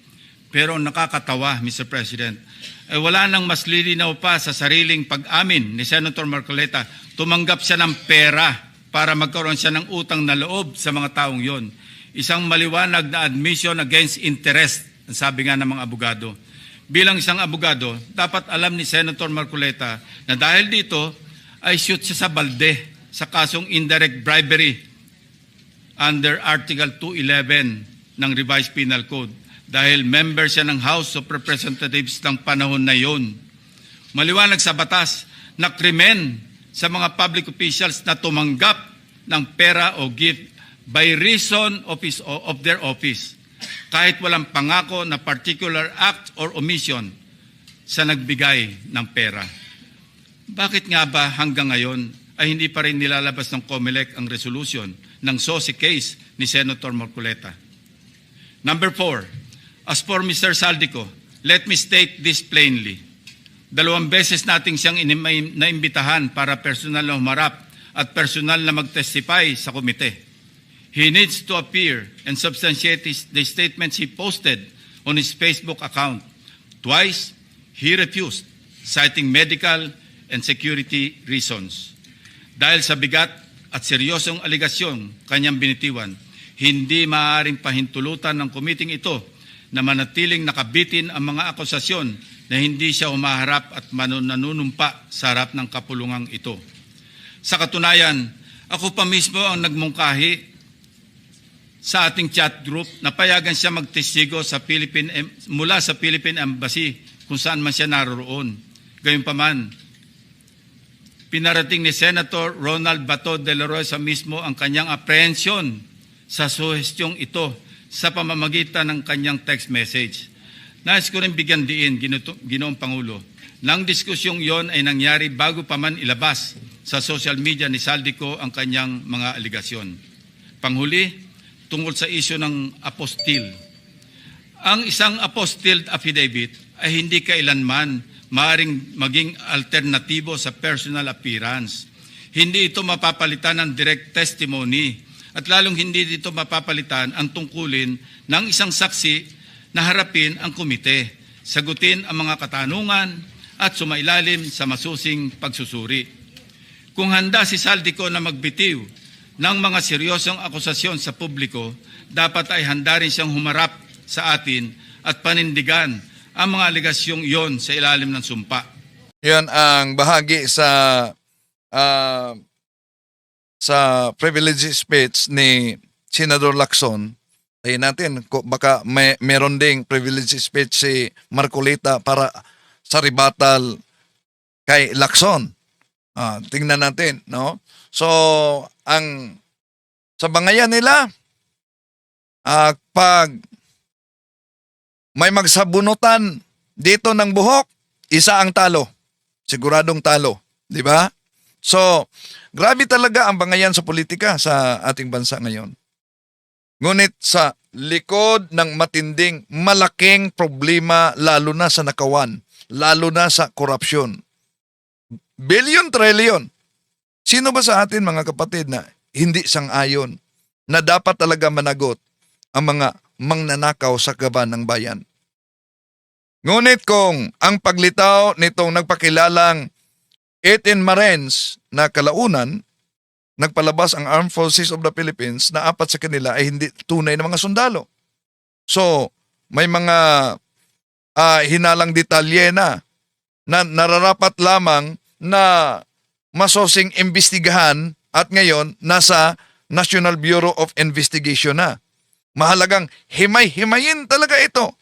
Speaker 3: Pero nakakatawa, Mr. President, wala nang mas lilinaw pa sa sariling pag-amin ni Senator Marcoleta. Tumanggap siya ng pera para magkaroon siya ng utang na loob sa mga taong yon. Isang maliwanag na admission against interest, ang sabi nga ng mga abogado. Bilang isang abogado, dapat alam ni Senator Marcoleta na dahil dito ay shoot siya sa balde sa kasong indirect bribery under Article 211 ng Revised Penal Code dahil member siya ng House of Representatives ng panahon na yon. Maliwanag sa batas na krimen sa mga public officials na tumanggap ng pera o gift by reason of their office, kahit walang pangako na particular act or omission sa nagbigay ng pera. Bakit nga ba hanggang ngayon ay hindi pa rin nilalabas ng COMELEC ang resolution ng SOSE case ni Senator Marcoleta? Number 4, as for Mr. Saldico, let me state this plainly. 2 beses nating siyang naimbitahan para personal na humarap at personal na mag-testify sa komite. He needs to appear and substantiate the statements he posted on his Facebook account. Twice, he refused, citing medical and security reasons. Dahil sa bigat at seryosong aligasyon kanyang binitiwan, hindi maaaring pahintulutan ng komiting ito na manatiling nakabitin ang mga akusasyon na hindi siya humaharap at nanunumpa sa harap ng kapulungang ito. Sa katunayan, ako pa mismo ang nagmungkahi sa ating chat group na payagan siya magtestigo sa mula sa Philippine Embassy kung saan man siya naroroon. Gayunpaman, pinarating ni Senator Ronald Bato de la Rosa mismo ang kanyang apprehension sa suhestyong ito sa pamamagitan ng kanyang text message. Nais ko rin bigyan diin, Ginoong Pangulo, nang diskusyong yon ay nangyari bago pa man ilabas sa social media ni Saldico ang kanyang mga aligasyon. Panghuli, tungkol sa isyu ng apostil. Ang isang apostil affidavit ay hindi kailanman maaaring maging alternatibo sa personal appearance. Hindi ito mapapalitan ng direct testimony at lalong hindi dito mapapalitan ang tungkulin ng isang saksi na harapin ang komite, sagutin ang mga katanungan at sumailalim sa masusing pagsusuri. Kung handa si Saldico na magbitiw ng mga seryosong akusasyon sa publiko, dapat ay handa rin siyang humarap sa atin at panindigan ang mga aligasyong iyon sa ilalim ng sumpa.
Speaker 4: Yan ang bahagi sa privilege speech ni Senador Lacson. Ay natin, baka meron ding privilege speech si Marcolita para sa rebuttal kay Lacson. Tingnan natin, no? So, sa bangayan nila, pag may magsabunutan dito ng buhok, isa ang talo. Siguradong talo. Di ba? So, grabe talaga ang bangayan sa politika sa ating bansa ngayon. Ngunit sa likod ng matinding, malaking problema, lalo na sa nakawan, lalo na sa korupsyon. Billion, trillion. Sino ba sa atin, mga kapatid, na hindi sang-ayon na dapat talaga managot ang mga mangnanakaw sa kaban ng bayan? Ngunit kung ang paglitaw nitong nagpakilalang 18 Marines na kalaunan, nagpalabas ang Armed Forces of the Philippines na 4 sa kanila ay hindi tunay na mga sundalo. So, may mga hinalang detalye na nararapat lamang na masosing imbestigahan at ngayon nasa National Bureau of Investigation na. Mahalagang himay-himayin talaga ito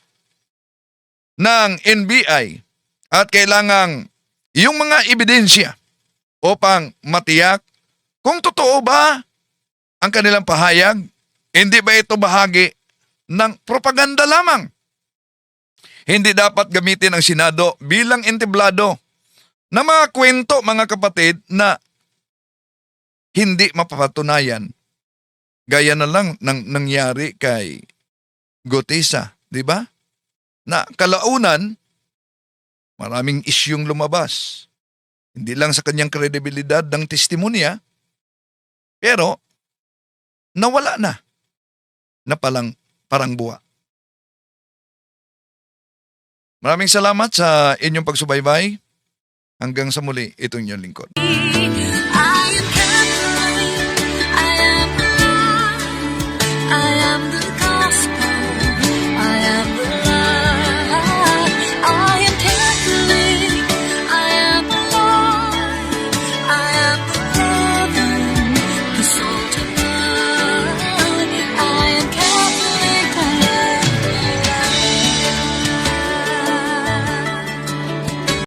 Speaker 4: ng NBI at kailangang yung mga ebidensya upang matiyak kung totoo ba ang kanilang pahayag, hindi ba ito bahagi ng propaganda lamang? Hindi dapat gamitin ang Senado bilang entablado na mga kwento, mga kapatid, na hindi mapapatunayan. Gaya na lang ng nangyari kay Gutesa, di ba? Na kalaunan, maraming isyung lumabas. Hindi lang sa kanyang kredibilidad ng testimonya, pero nawala na parang buwa. Maraming salamat sa inyong pagsubaybay. Hanggang sa muli, itong inyong lingkod.